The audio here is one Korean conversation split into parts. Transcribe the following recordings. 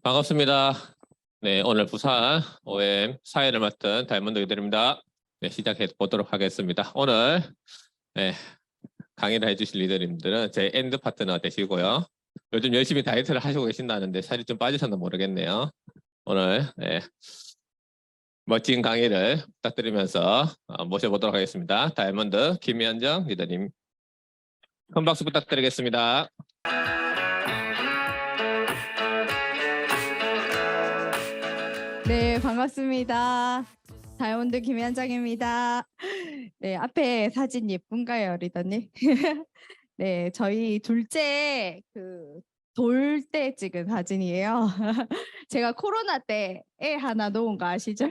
반갑습니다. 네, 오늘 부산 OM 사회를 맡은 다이몬드 리더입니다. 네, 시작해 보도록 하겠습니다. 오늘 강의를 해주실 리더님들은 제 엔드 파트너 되시고요. 요즘 열심히 다이어트를 하시고 계신다는데 살이 좀 빠지셨나 모르겠네요. 오늘 멋진 강의를 부탁드리면서 모셔보도록 하겠습니다. 다이몬드 김현정 리더님, 큰 박수 부탁드리겠습니다. 네, 반갑습니다. 다이몬드 김현정입니다. 네, 앞에 사진 예쁜가요, 리더님? 네, 저희 둘째 돌 때 찍은 사진이에요. 제가 코로나 때 애 하나 놓은 거 아시죠?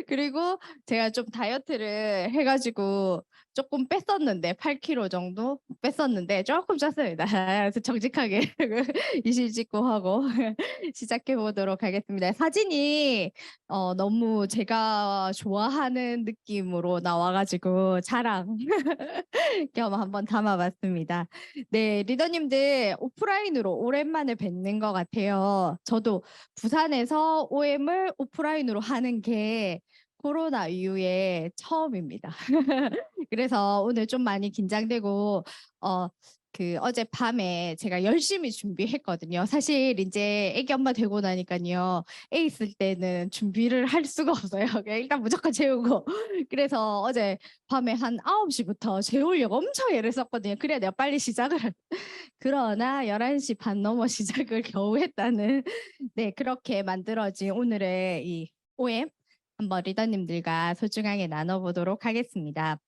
그리고 제가 좀 다이어트를 해가지고 조금 뺐었는데 8kg 정도 뺐었는데 조금 쪘습니다. 그래서 정직하게 이실 찍고 하고 시작해 보도록 하겠습니다. 사진이 너무 제가 좋아하는 느낌으로 나와가지고 자랑 겸 한번 담아봤습니다. 네, 리더님들 오프라인으로 오랜만에 뵙는 것 같아요. 저도 부산에서 OM을 오프라인으로 하는 게 코로나 이후에 처음입니다. 그래서 오늘 좀 많이 긴장되고 어젯밤에 제가 열심히 준비했거든요. 사실 이제 애기 엄마 되고 나니까요. 애 있을 때는 준비를 할 수가 없어요. 그냥 일단 무조건 재우고. 그래서 어제 밤에 한 9시부터 재우려고 엄청 애를 썼거든요. 그래야 내가 빨리 시작을 그러나 11시 반 넘어 시작을 겨우 했다는 네, 그렇게 만들어진 오늘의 이 OM 한번 리더님들과 소중하게 나눠보도록 하겠습니다.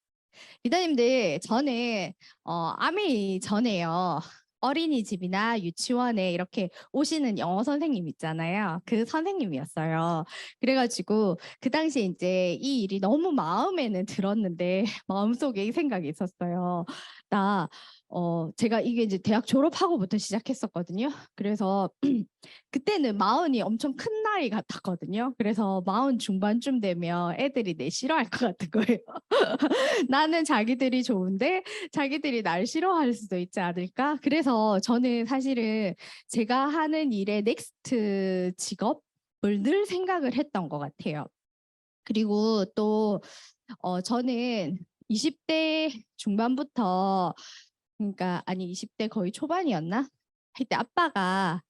리더님들, 저는 아미 전에요. 어린이집이나 유치원에 이렇게 오시는 영어 선생님 있잖아요. 그 선생님이었어요. 그래가지고 그 당시에 이제 이 일이 너무 마음에는 들었는데 마음속에 이 생각이 있었어요. 제가 이게 이제 대학 졸업하고부터 시작했었거든요. 그래서 그때는 마흔이 엄청 큰 나이 같았거든요. 그래서 마흔 중반쯤 되면 애들이 내 싫어할 것 같은 거예요. 나는 자기들이 좋은데 자기들이 날 싫어할 수도 있지 않을까? 그래서 저는 사실은 제가 하는 일의 넥스트 직업을 늘 생각을 했던 것 같아요. 그리고 또 저는 20대 중반부터 그러니까 아니 20대 거의 초반이었나? 그때 아빠가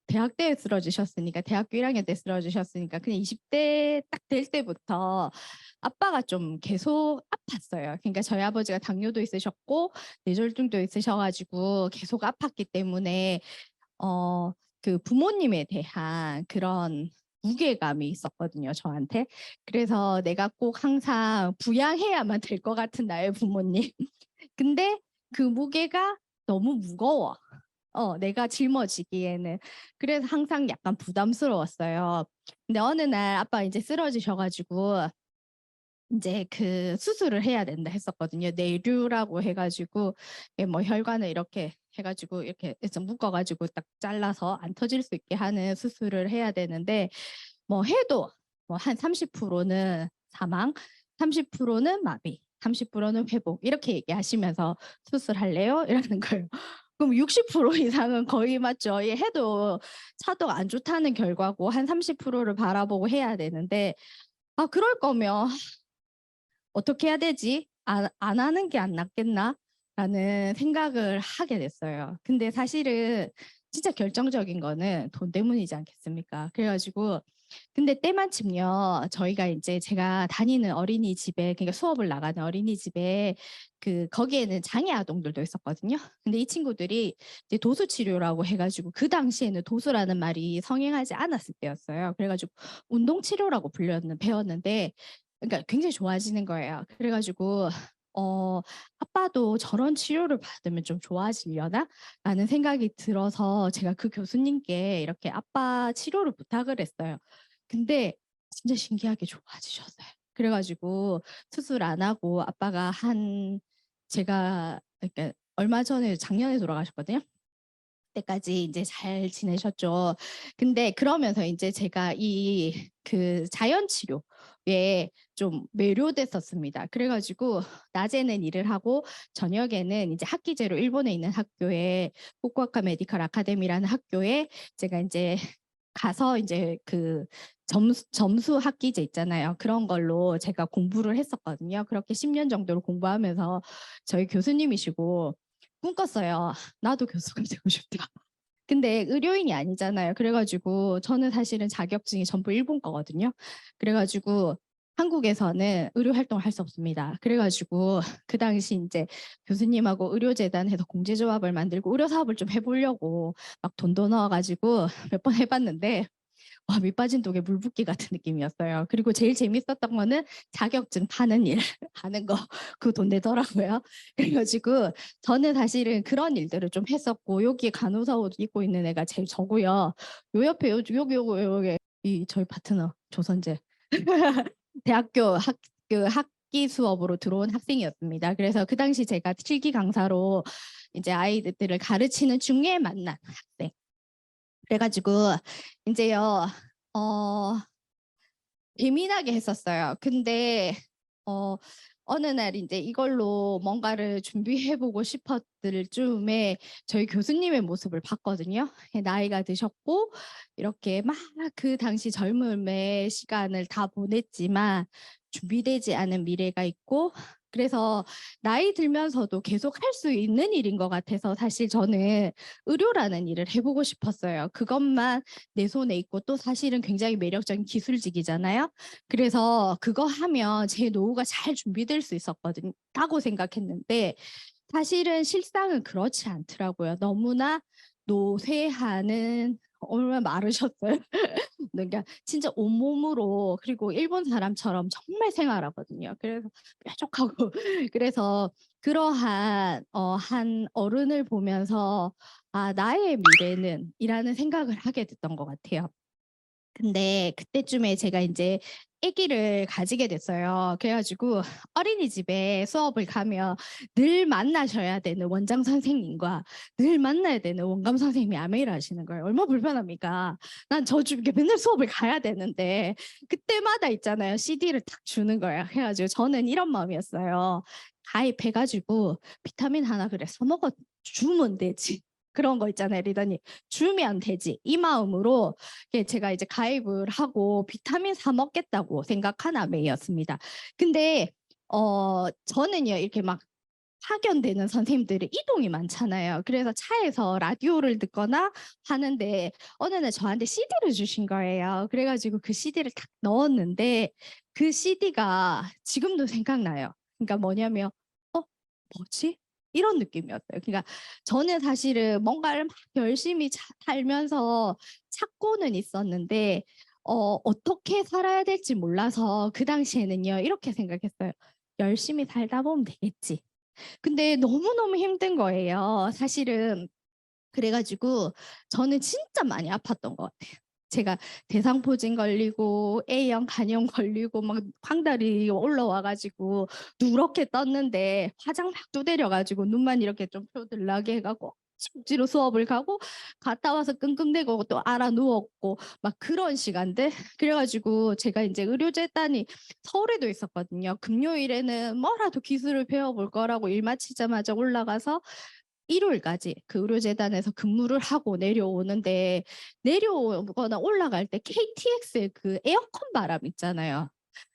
대학 때 쓰러지셨으니까 대학교 1학년 때 쓰러지셨으니까 그냥 20대 딱 될 때부터 아빠가 좀 계속 아팠어요. 그러니까 저희 아버지가 당뇨도 있으셨고 뇌졸중도 있으셔가지고 계속 아팠기 때문에 그 부모님에 대한 그런 무게감이 있었거든요, 저한테. 그래서 내가 꼭 항상 부양해야만 될 것 같은 나의 부모님. 근데 그 무게가 너무 무거워. 내가 짊어지기에는. 그래서 항상 약간 부담스러웠어요. 근데 어느 날 아빠 이제 쓰러지셔가지고 이제 그 수술을 해야 된다 했었거든요. 내류라고 해가지고 뭐 혈관을 이렇게 해가지고 이렇게 해서 묶어가지고 딱 잘라서 안 터질 수 있게 하는 수술을 해야 되는데 뭐 해도 뭐 한 30%는 사망, 30%는 마비, 30%는 회복 이렇게 얘기하시면서 수술할래요? 이러는 거예요. 그럼 60% 이상은 거의 맞죠. 예, 해도 차도가 안 좋다는 결과고 한 30%를 바라보고 해야 되는데 그럴 거면 어떻게 해야 되지? 안 하는 게 안 낫겠나? 라는 생각을 하게 됐어요. 근데 사실은 진짜 결정적인 거는 돈 때문이지 않겠습니까? 그래가지고 근데 때마침요 저희가 이제 제가 다니는 어린이집에 그러니까 수업을 나가는 어린이집에 거기에는 장애 아동들도 있었거든요. 근데 이 친구들이 이제 도수 치료라고 해가지고 그 당시에는 도수라는 말이 성행하지 않았을 때였어요. 그래가지고 운동 치료라고 배웠는데 그러니까 굉장히 좋아지는 거예요. 그래가지고 아빠도 저런 치료를 받으면 좀 좋아지려나? 라는 생각이 들어서 제가 그 교수님께 이렇게 아빠 치료를 부탁을 했어요. 근데 진짜 신기하게 좋아지셨어요. 그래가지고 수술 안 하고 아빠가 제가 그러니까 얼마 전에 작년에 돌아가셨거든요. 때까지 이제 잘 지내셨죠. 근데 그러면서 이제 제가 이 자연 치료 에 좀 매료됐었습니다. 그래가지고 낮에는 일을 하고 저녁에는 이제 학기제로 일본에 있는 학교에 후쿠오카 메디컬 아카데미라는 학교에 제가 이제 가서 이제 그 점수 학기제 있잖아요. 그런 걸로 제가 공부를 했었거든요. 그렇게 10년 정도를 공부하면서 저희 교수님이시고 꿈꿨어요. 나도 교수가 되고 싶다. 근데 의료인이 아니잖아요. 그래가지고 저는 사실은 자격증이 전부 일본 거거든요. 그래가지고 한국에서는 의료 활동을 할 수 없습니다. 그래가지고 그 당시 이제 교수님하고 의료재단에서 공제조합을 만들고 의료 사업을 좀 해보려고 막 돈도 넣어가지고 몇 번 해봤는데 와, 밑 빠진 독에 물 붓기 같은 느낌이었어요. 그리고 제일 재밌었던 거는 자격증 파는 일 하는 거 그 돈 내더라고요. 그래가지고 저는 사실은 그런 일들을 좀 했었고 여기에 간호사 옷 입고 있는 애가 제일 저고요. 요 옆에 여기 이 저희 파트너 조선재 대학교 학기 수업으로 들어온 학생이었습니다. 그래서 그 당시 제가 필기 강사로 이제 아이들을 가르치는 중에 만난 학생. 그래가지고 이제요 예민하게 했었어요. 근데 어 어느 날 이제 이걸로 뭔가를 준비해보고 싶었을 즈음에 저희 교수님의 모습을 봤거든요. 나이가 드셨고 이렇게 막 그 당시 젊음의 시간을 다 보냈지만 준비되지 않은 미래가 있고 그래서 나이 들면서도 계속 할 수 있는 일인 것 같아서 사실 저는 의료라는 일을 해보고 싶었어요. 그것만 내 손에 있고 또 사실은 굉장히 매력적인 기술직이잖아요. 그래서 그거 하면 제 노후가 잘 준비될 수 있었거든요.라고 생각했는데 사실은 실상은 그렇지 않더라고요. 너무나 노쇠하는 얼마나 마르셨어요. 그러니까 진짜 온몸으로 그리고 일본 사람처럼 정말 생활하거든요. 그래서 뾰족하고 그래서 그러한 한 어른을 보면서 아 나의 미래는 이라는 생각을 하게 됐던 것 같아요. 근데 그때쯤에 제가 이제 아기를 가지게 됐어요. 그래가지고 어린이집에 수업을 가면 늘 만나셔야 되는 원장 선생님과 늘 만나야 되는 원감 선생님이 아메이를 하시는 거예요. 얼마나 불편합니까? 난 저 주게 맨날 수업을 가야 되는데 그때마다 있잖아요. CD를 탁 주는 거예요. 그래가지고 저는 이런 마음이었어요. 가입해가지고 비타민 하나 그래 써먹어 주면 되지. 그런 거 있잖아요, 리더님. 주면 되지. 이 마음으로 제가 이제 가입을 하고 비타민 사 먹겠다고 생각한 아메이였습니다. 근데 저는요 이렇게 막 파견되는 선생님들이 이동이 많잖아요. 그래서 차에서 라디오를 듣거나 하는데 어느 날 저한테 CD를 주신 거예요. 그래가지고 그 CD를 딱 넣었는데 그 CD가 지금도 생각나요. 그러니까 뭐냐면 뭐지? 이런 느낌이었어요. 그러니까 저는 사실은 뭔가를 막 열심히 살면서 찾고는 있었는데 어떻게 살아야 될지 몰라서 그 당시에는요 이렇게 생각했어요. 열심히 살다 보면 되겠지. 근데 너무너무 힘든 거예요. 사실은 그래가지고 저는 진짜 많이 아팠던 것 같아요. 제가 대상포진 걸리고 A형 간염 걸리고 막 황달이 올라와가지고 누렇게 떴는데 화장 막 두드려가지고 눈만 이렇게 좀 펴들나게 해가고 억지로 수업을 가고 갔다 와서 끙끙대고 또 알아 누웠고 막 그런 시간들 그래가지고 제가 이제 의료재단이 서울에도 있었거든요. 금요일에는 뭐라도 기술을 배워볼 거라고 일 마치자마자 올라가서 일요일까지 그 의료재단에서 근무를 하고 내려오는데 내려오거나 올라갈 때 KTX의 그 에어컨 바람 있잖아요.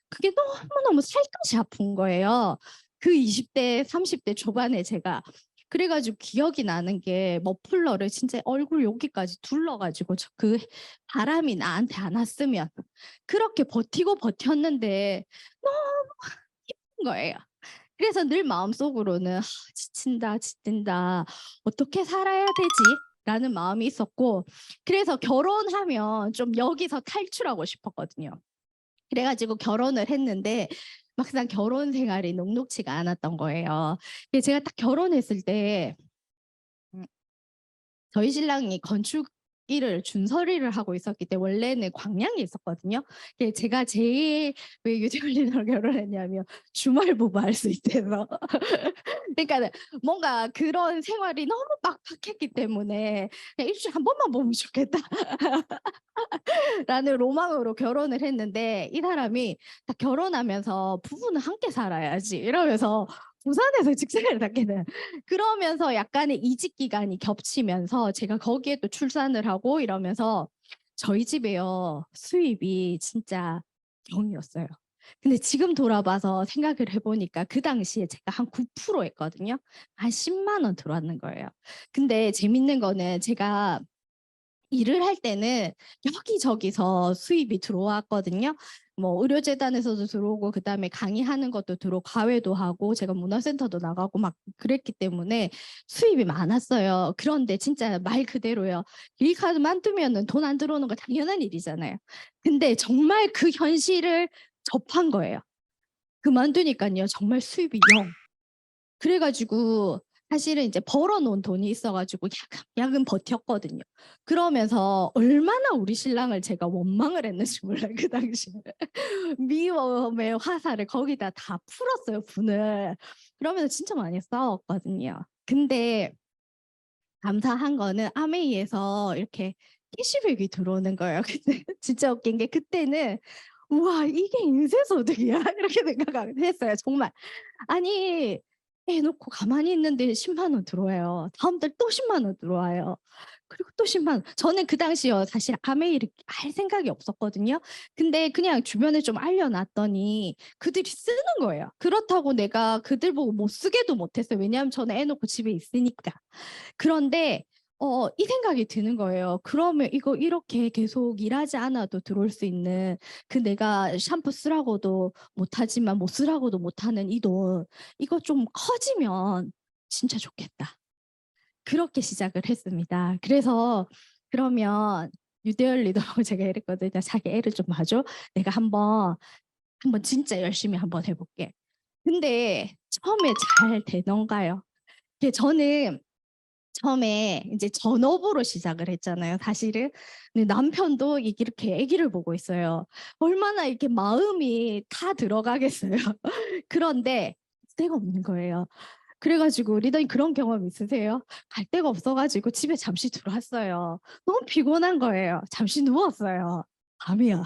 그게 너무너무 살갗이 아픈 거예요. 그 20대, 30대 초반에 제가 그래가지고 기억이 나는 게 머플러를 진짜 얼굴 여기까지 둘러가지고 그 바람이 나한테 안 왔으면 그렇게 버티고 버텼는데 너무 힘든 거예요. 그래서 늘 마음속으로는 지친다, 지친다. 어떻게 살아야 되지? 라는 마음이 있었고 그래서 결혼하면 좀 여기서 탈출하고 싶었거든요. 그래가지고 결혼을 했는데 막상 결혼 생활이 녹록치가 않았던 거예요. 제가 딱 결혼했을 때 저희 신랑이 건축 일을 준서리를 하고 있었기 때문에 원래는 광양에 있었거든요. 제가 제일 왜 유대올리너로 결혼했냐면 주말 부부할 수 있대서. 그러니까 뭔가 그런 생활이 너무 빡빡했기 때문에 그냥 일주일에 한 번만 보면 좋겠다. 라는 로망으로 결혼을 했는데 이 사람이 딱 결혼하면서 부부는 함께 살아야지 이러면서 부산에서 직장을 갖게는 그러면서 약간의 이직 기간이 겹치면서 제가 거기에 또 출산을 하고 이러면서 저희 집에요 수입이 진짜 0이었어요. 근데 지금 돌아봐서 생각을 해보니까 그 당시에 제가 한 9% 했거든요. 한 10만 원 들어왔는 거예요. 근데 재밌는 거는 제가 일을 할 때는 여기저기서 수입이 들어왔거든요. 뭐 의료재단에서도 들어오고 그다음에 강의하는 것도 들어오고 과외도 하고 제가 문화센터도 나가고 막 그랬기 때문에 수입이 많았어요. 그런데 진짜 말 그대로요. 일카드만 뜨면은 돈 안 들어오는 거 당연한 일이잖아요. 근데 정말 그 현실을 접한 거예요. 그만두니까요. 정말 수입이 0. 그래가지고 사실은 이제 벌어놓은 돈이 있어가지고 야금 버텼거든요. 그러면서 얼마나 우리 신랑을 제가 원망을 했는지 몰라요. 그 당시에. 미움의 화살을 거기다 다 풀었어요. 분을. 그러면서 진짜 많이 싸웠거든요. 근데 감사한 거는 아메이에서 이렇게 캐시백이 들어오는 거예요. 근데 진짜 웃긴 게 그때는 우와 이게 인쇄소득이야 이렇게 생각을 했어요. 정말. 아니 해놓고 가만히 있는데 10만 원 들어와요. 다음 달 또 10만 원 들어와요. 그리고 또 10만 원. 저는 그 당시요 사실 아메이를 할 생각이 없었거든요. 근데 그냥 주변에 좀 알려놨더니 그들이 쓰는 거예요. 그렇다고 내가 그들 보고 못 쓰게도 못했어요. 왜냐하면 저는 애 놓고 집에 있으니까. 그런데 이 생각이 드는 거예요. 그러면 이거 이렇게 계속 일하지 않아도 들어올 수 있는 그 내가 샴푸 쓰라고도 못하지만 못 쓰라고도 못하는 이 돈 이거 좀 커지면 진짜 좋겠다. 그렇게 시작을 했습니다. 그래서 그러면 유대열 리더라고 제가 이랬거든요. 자기 애를 좀 봐줘. 내가 한번 진짜 열심히 한번 해볼게. 근데 처음에 잘 되던가요? 저는 처음에 이제 전업으로 시작을 했잖아요. 사실은. 근데 남편도 이렇게 아기를 보고 있어요. 얼마나 이렇게 마음이 다 들어가겠어요. 그런데 데가 없는 거예요. 그래가지고 리더님 그런 경험 있으세요? 갈 데가 없어가지고 집에 잠시 들어왔어요. 너무 피곤한 거예요. 잠시 누웠어요. 밤이야.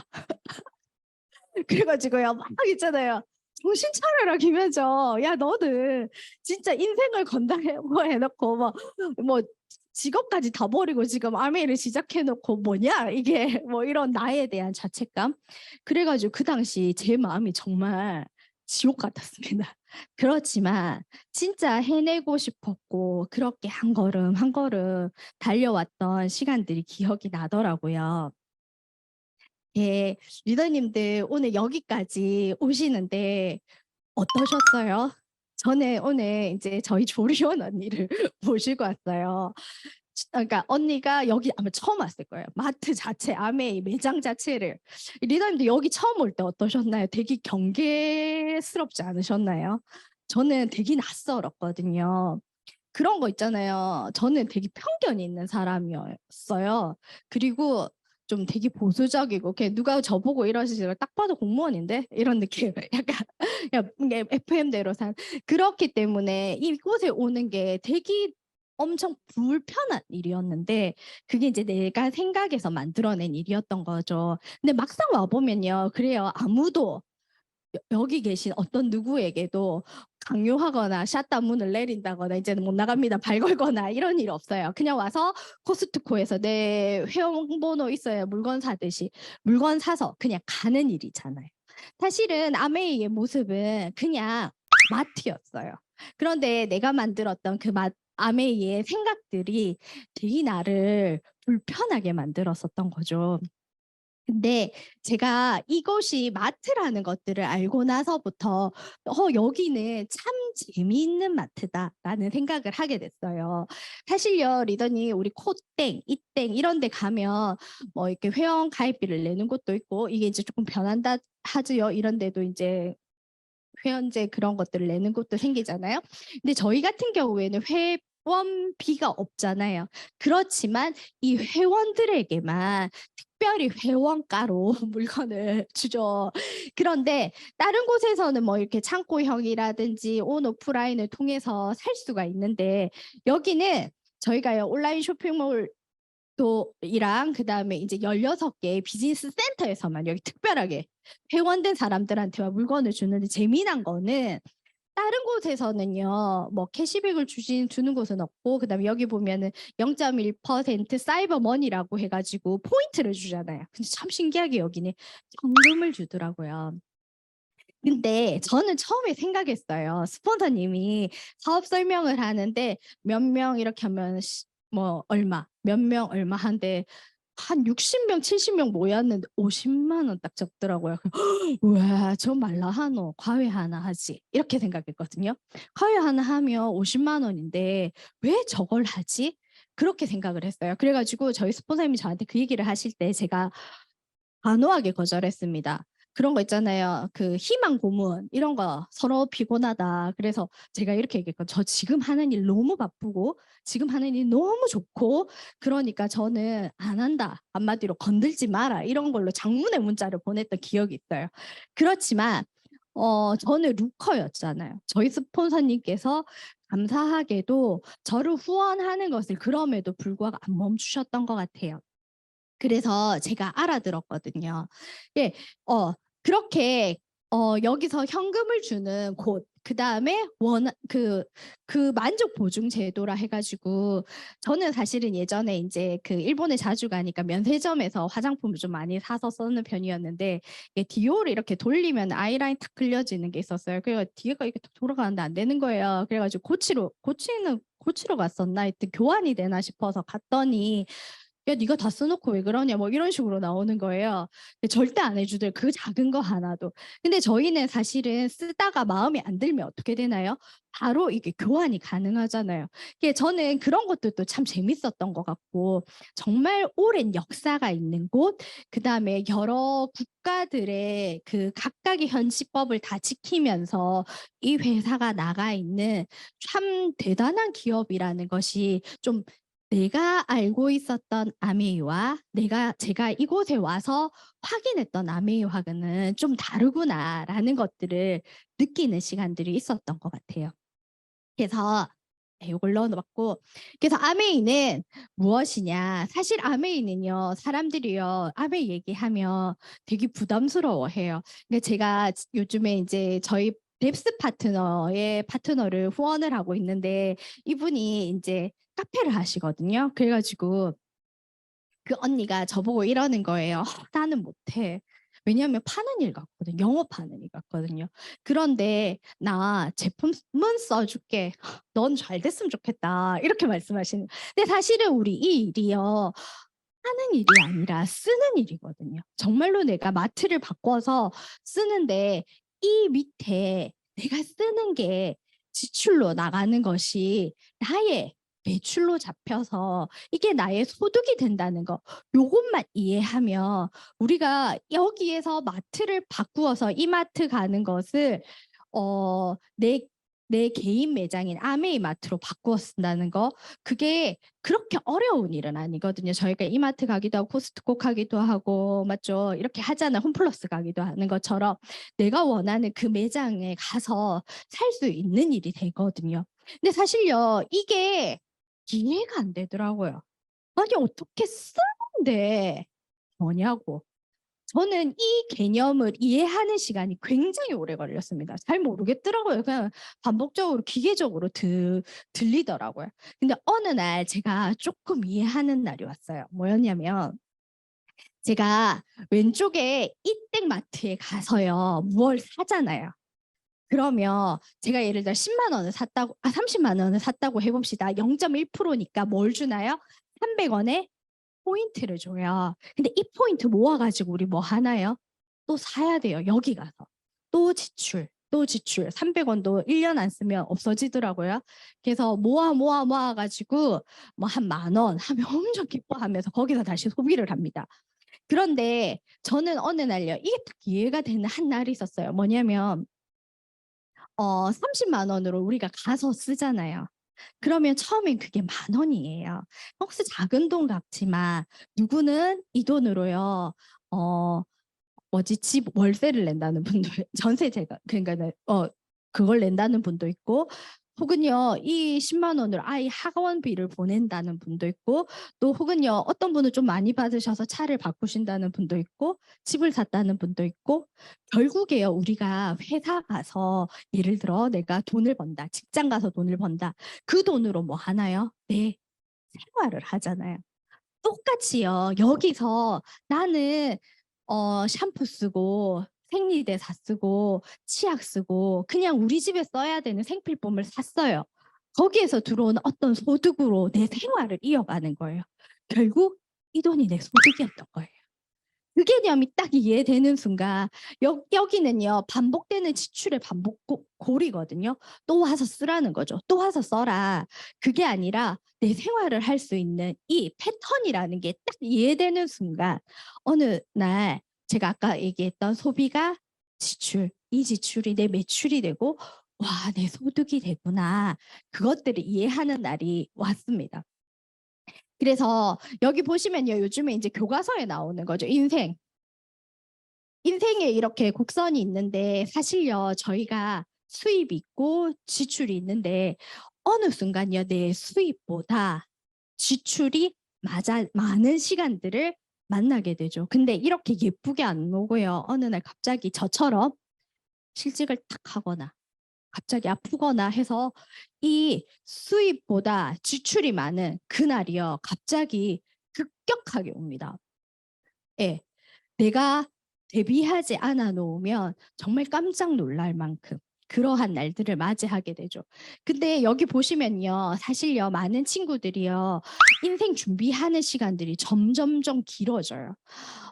그래가지고요 막 있잖아요. 정신 차려라 김현정. 야 너는 진짜 인생을 건다해 뭐 해놓고 뭐 직업까지 다 버리고 지금 아메이를 시작해놓고 뭐냐 이게 뭐 이런 나에 대한 자책감. 그래가지고 그 당시 제 마음이 정말 지옥 같았습니다. 그렇지만 진짜 해내고 싶었고 그렇게 한 걸음 한 걸음 달려왔던 시간들이 기억이 나더라고요. 예, 리더님들 오늘 여기까지 오시는데 어떠셨어요? 저는 오늘 이제 저희 조리원 언니를 모시고 왔어요. 그러니까 언니가 여기 아마 처음 왔을 거예요. 마트 자체, 아메이 매장 자체를. 리더님도 여기 처음 올 때 어떠셨나요? 되게 경계스럽지 않으셨나요? 저는 되게 낯설었거든요. 그런 거 있잖아요. 저는 되게 편견이 있는 사람이었어요. 그리고 좀 되게 보수적이고 누가 저보고 이러시지 딱 봐도 공무원인데 이런 느낌 약간 이게 FM대로 산 그렇기 때문에 이곳에 오는 게 되게 엄청 불편한 일이었는데 그게 이제 내가 생각해서 만들어낸 일이었던 거죠. 근데 막상 와보면요. 그래요. 아무도 여기 계신 어떤 누구에게도 강요하거나 샷다운 문을 내린다거나 이제는 못 나갑니다 발 걸거나 이런 일 없어요. 그냥 와서 코스트코에서 내 회원번호 있어야 물건 사듯이 물건 사서 그냥 가는 일이잖아요. 사실은 아메이의 모습은 그냥 마트였어요. 그런데 내가 만들었던 그 아메이의 생각들이 되게 나를 불편하게 만들었었던 거죠. 근데 제가 이곳이 마트라는 것들을 알고 나서부터 여기는 참 재미있는 마트다라는 생각을 하게 됐어요. 사실요, 리더님 우리 코땡, 이땡 이런 데 가면 뭐 이렇게 회원 가입비를 내는 곳도 있고 이게 이제 조금 변한다 하지요. 이런 데도 이제 회원제 그런 것들을 내는 곳도 생기잖아요. 근데 저희 같은 경우에는 회원비가 없잖아요. 그렇지만 이 회원들에게만 특별히 회원가로 물건을 주죠. 그런데 다른 곳에서는 뭐 이렇게 창고형이라든지 온 오프라인을 통해서 살 수가 있는데 여기는 저희가요 온라인 쇼핑몰 또 이랑 그다음에 이제 16개의 비즈니스 센터에서만 여기 특별하게 회원된 사람들한테만 물건을 주는데 재미난 거는 다른 곳에서는요. 뭐 캐시백을 주는 곳은 없고 그다음에 여기 보면은 0.1% 사이버 머니라고 해 가지고 포인트를 주잖아요. 근데 참 신기하게 여기는 현금을 주더라고요. 근데 저는 처음에 생각했어요. 스폰서님이 사업 설명을 하는데 몇 명 이렇게 하면 뭐 얼마, 몇 명 얼마 한데 한 60명, 70명 모였는데 50만 원 딱 적더라고요. 와, 저 말라 하노. 과외 하나 하지. 이렇게 생각했거든요. 과외 하나 하면 50만 원인데 왜 저걸 하지? 그렇게 생각을 했어요. 그래가지고 저희 스폰서님이 저한테 그 얘기를 하실 때 제가 단호하게 거절했습니다. 그런 거 있잖아요. 그 희망 고문 이런 거 서로 피곤하다. 그래서 제가 이렇게 얘기했거든요. 저 지금 하는 일 너무 바쁘고 지금 하는 일 너무 좋고 그러니까 저는 안 한다. 한마디로 건들지 마라. 이런 걸로 장문의 문자를 보냈던 기억이 있어요. 그렇지만 저는 루커였잖아요. 저희 스폰서님께서 감사하게도 저를 후원하는 것을 그럼에도 불구하고 안 멈추셨던 것 같아요. 그래서 제가 알아들었거든요. 예, 그렇게 여기서 현금을 주는 곳, 그 다음에 그 만족 보증 제도라 해가지고 저는 사실은 예전에 이제 그 일본에 자주 가니까 면세점에서 화장품을 좀 많이 사서 쓰는 편이었는데 디오를 이렇게 돌리면 아이라인 탁 그려지는 게 있었어요. 그래서 뒤에가 이렇게 탁 돌아가는데 안 되는 거예요. 그래가지고 고치러 갔었나 하여튼 교환이 되나 싶어서 갔더니 야, 네가 다 써놓고 왜 그러냐, 뭐 이런 식으로 나오는 거예요. 절대 안 해주들 그 작은 거 하나도. 근데 저희는 사실은 쓰다가 마음에 안 들면 어떻게 되나요? 바로 이게 교환이 가능하잖아요. 저는 그런 것들도 참 재밌었던 것 같고 정말 오랜 역사가 있는 곳, 그 다음에 여러 국가들의 그 각각의 현지법을 다 지키면서 이 회사가 나가 있는 참 대단한 기업이라는 것이 좀 내가 알고 있었던 아메이와 제가 이곳에 와서 확인했던 아메이와는 좀 다르구나라는 것들을 느끼는 시간들이 있었던 것 같아요. 그래서 이걸 넣어봤고 그래서 아메이는 무엇이냐 사실 아메이는요 사람들이요 아메이 얘기하면 되게 부담스러워해요. 그러니까 제가 요즘에 이제 저희 뎁스 파트너의 파트너를 후원을 하고 있는데 이분이 이제 카페를 하시거든요. 그래가지고 그 언니가 저보고 이러는 거예요. 나는 못해. 왜냐하면 파는 일 같거든. 영업하는 일 같거든요. 그런데 나 제품은 써줄게. 넌 잘 됐으면 좋겠다. 이렇게 말씀하시는. 근데 사실은 우리 이 일이요. 하는 일이 아니라 쓰는 일이거든요. 정말로 내가 마트를 바꿔서 쓰는데 이 밑에 내가 쓰는 게 지출로 나가는 것이 나의 매출로 잡혀서 이게 나의 소득이 된다는 거 요것만 이해하면 우리가 여기에서 마트를 바꾸어서 이마트 가는 것을 내 개인 매장인 아메이 마트로 바꾸어 쓴다는 거 그게 그렇게 어려운 일은 아니거든요. 저희가 이마트 가기도 하고 코스트코 가기도 하고 맞죠? 이렇게 하잖아. 홈플러스 가기도 하는 것처럼 내가 원하는 그 매장에 가서 살 수 있는 일이 되거든요. 근데 사실요 이게 이해가 안 되더라고요. 아니 어떻게 쓰는데 뭐냐고. 저는 이 개념을 이해하는 시간이 굉장히 오래 걸렸습니다. 잘 모르겠더라고요. 그냥 반복적으로 기계적으로 들리더라고요. 근데 어느 날 제가 조금 이해하는 날이 왔어요. 뭐였냐면 제가 왼쪽에 이땡마트에 가서요. 무얼 사잖아요. 그러면 제가 예를 들어 10만 원을 샀다고 30만 원을 샀다고 해봅시다. 0.1%니까 뭘 주나요? 300원에 포인트를 줘요. 근데 이 포인트 모아가지고 우리 뭐 하나요? 또 사야 돼요. 여기 가서. 또 지출, 또 지출. 300원도 1년 안 쓰면 없어지더라고요. 그래서 모아가지고 뭐 한 10,000원 하면 엄청 기뻐하면서 거기서 다시 소비를 합니다. 그런데 저는 어느 날요. 이게 딱 이해가 되는 한 날이 있었어요. 뭐냐면 30만 원으로 우리가 가서 쓰잖아요. 그러면 처음엔 그게 10,000원이에요. 혹시 작은 돈 같지만 누구는 이 돈으로요. 집 월세를 낸다는 분도 전세제가 그러니까 그걸 낸다는 분도 있고 혹은요 이 10만 원으로 아이 학원비를 보낸다는 분도 있고 또 혹은요 어떤 분은 좀 많이 받으셔서 차를 바꾸신다는 분도 있고 집을 샀다는 분도 있고 결국에요 우리가 회사 가서 예를 들어 내가 돈을 번다 직장 가서 돈을 번다 그 돈으로 뭐 하나요? 내 생활을 하잖아요. 똑같이요. 여기서 나는 샴푸 쓰고 생리대사 쓰고 치약 쓰고 그냥 우리 집에 써야 되는 생필품을 샀어요. 거기에서 들어오는 어떤 소득으로 내 생활을 이어가는 거예요. 결국 이 돈이 내 소득이었던 거예요. 그 개념이 딱 이해되는 순간 여기는요 반복되는 지출의 반복골이거든요. 또 와서 쓰라는 거죠. 또 와서 써라. 그게 아니라 내 생활을 할 수 있는 이 패턴이라는 게 딱 이해되는 순간 어느 날 제가 아까 얘기했던 소비가 지출, 이 지출이 내 매출이 되고 와, 내 소득이 되구나. 그것들을 이해하는 날이 왔습니다. 그래서 여기 보시면요. 요즘에 이제 교과서에 나오는 거죠. 인생에 이렇게 곡선이 있는데 사실요 저희가 수입이 있고 지출이 있는데 어느 순간요 내 수입보다 지출이 많은 시간들을 만나게 되죠. 근데 이렇게 예쁘게 안 오고요. 어느 날 갑자기 저처럼 실직을 탁 하거나 갑자기 아프거나 해서 이 수입보다 지출이 많은 그날이요. 갑자기 급격하게 옵니다. 예. 내가 대비하지 않아 놓으면 정말 깜짝 놀랄 만큼 그러한 날들을 맞이하게 되죠. 근데 여기 보시면요. 사실요. 많은 친구들이요. 인생 준비하는 시간들이 점점점 길어져요.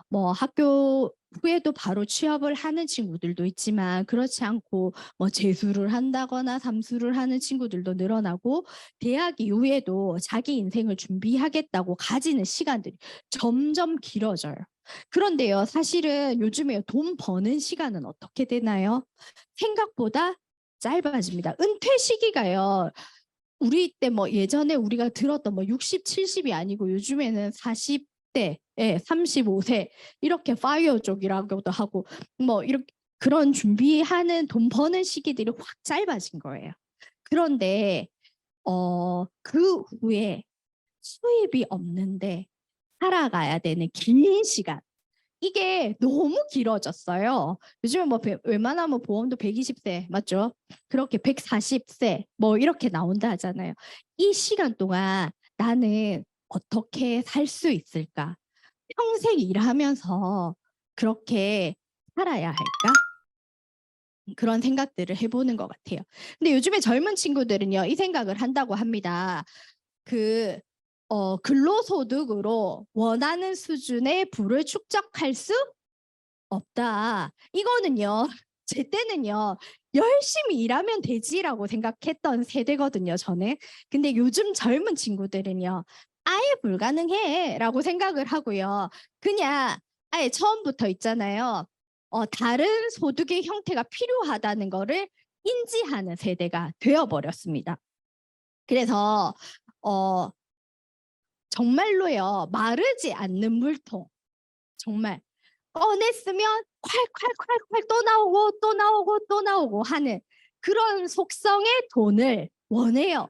뭐 학교 후에도 바로 취업을 하는 친구들도 있지만 그렇지 않고 뭐 재수를 한다거나 삼수를 하는 친구들도 늘어나고 대학 이후에도 자기 인생을 준비하겠다고 가지는 시간들이 점점 길어져요. 그런데요, 사실은 요즘에 돈 버는 시간은 어떻게 되나요? 생각보다 짧아집니다. 은퇴 시기가요. 우리 때 뭐 예전에 우리가 들었던 뭐 60, 70이 아니고 요즘에는 40대, 35세 이렇게 파이어 쪽이라고도 하고 뭐 이렇게 그런 준비하는 돈 버는 시기들이 확 짧아진 거예요. 그런데 그 후에 수입이 없는데 살아가야 되는 긴 시간 이게 너무 길어졌어요. 요즘은 뭐 웬만하면 보험도 120세 맞죠? 그렇게 140세 뭐 이렇게 나온다 하잖아요. 이 시간 동안 나는 어떻게 살 수 있을까? 평생 일하면서 그렇게 살아야 할까? 그런 생각들을 해보는 것 같아요. 근데 요즘에 젊은 친구들은요, 이 생각을 한다고 합니다. 그 근로소득으로 원하는 수준의 부를 축적할 수 없다. 이거는요. 제 때는요. 열심히 일하면 되지라고 생각했던 세대거든요, 저는. 근데 요즘 젊은 친구들은요. 아예 불가능해라고 생각을 하고요. 그냥 아예 처음부터 있잖아요. 다른 소득의 형태가 필요하다는 거를 인지하는 세대가 되어버렸습니다. 그래서 어, 정말로요. 마르지 않는 물통. 정말 꺼냈으면 콸콸콸콸 또 나오고 또 나오고 또 나오고 하는 그런 속성의 돈을 원해요.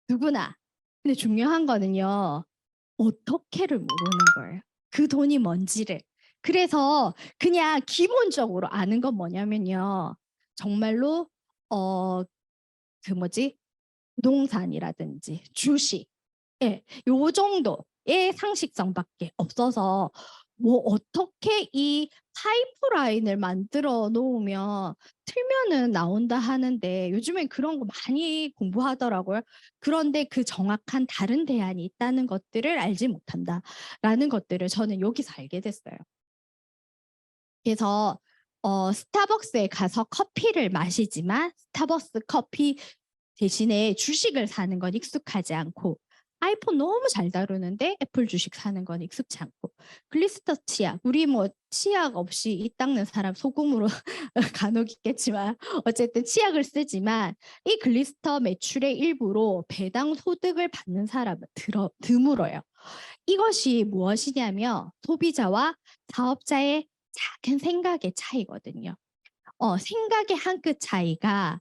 누구나. 근데 중요한 거는요. 어떻게를 모르는 거예요. 그 돈이 뭔지를. 그래서 그냥 기본적으로 아는 건 뭐냐면요. 정말로 그 뭐지? 부동산이라든지 주식 예, 요 정도의 상식성밖에 없어서 뭐 어떻게 이 파이프라인을 만들어 놓으면 틀면은 나온다 하는데 요즘엔 그런 거 많이 공부하더라고요. 그런데 그 정확한 다른 대안이 있다는 것들을 알지 못한다라는 것들을 저는 여기서 알게 됐어요. 그래서 스타벅스에 가서 커피를 마시지만 스타벅스 커피 대신에 주식을 사는 건 익숙하지 않고 아이폰 너무 잘 다루는데 애플 주식 사는 건 익숙치 않고 글리스터 치약 우리 뭐 치약 없이 이 닦는 사람 소금으로 간혹 있겠지만 어쨌든 치약을 쓰지만 이 글리스터 매출의 일부로 배당 소득을 받는 사람은 드물어요. 이것이 무엇이냐면 소비자와 사업자의 작은 생각의 차이거든요. 생각의 한 끗 차이가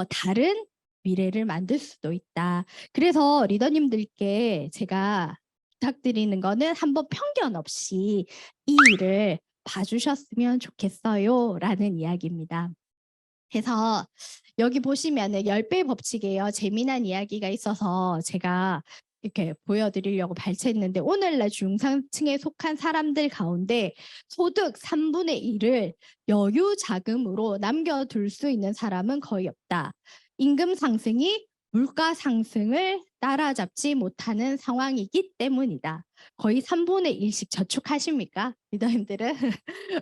다른 미래를 만들 수도 있다. 그래서 리더님들께 제가 부탁드리는 거는 한번 편견 없이 이 일을 봐주셨으면 좋겠어요라는 이야기입니다. 그래서 여기 보시면은 10배 법칙이에요. 재미난 이야기가 있어서 제가 이렇게 보여드리려고 발췌했는데 오늘날 중상층에 속한 사람들 가운데 소득 3분의 1을 여유 자금으로 남겨둘 수 있는 사람은 거의 없다. 임금 상승이 물가 상승을 따라잡지 못하는 상황이기 때문이다. 거의 3분의 1씩 저축하십니까? 리더님들은?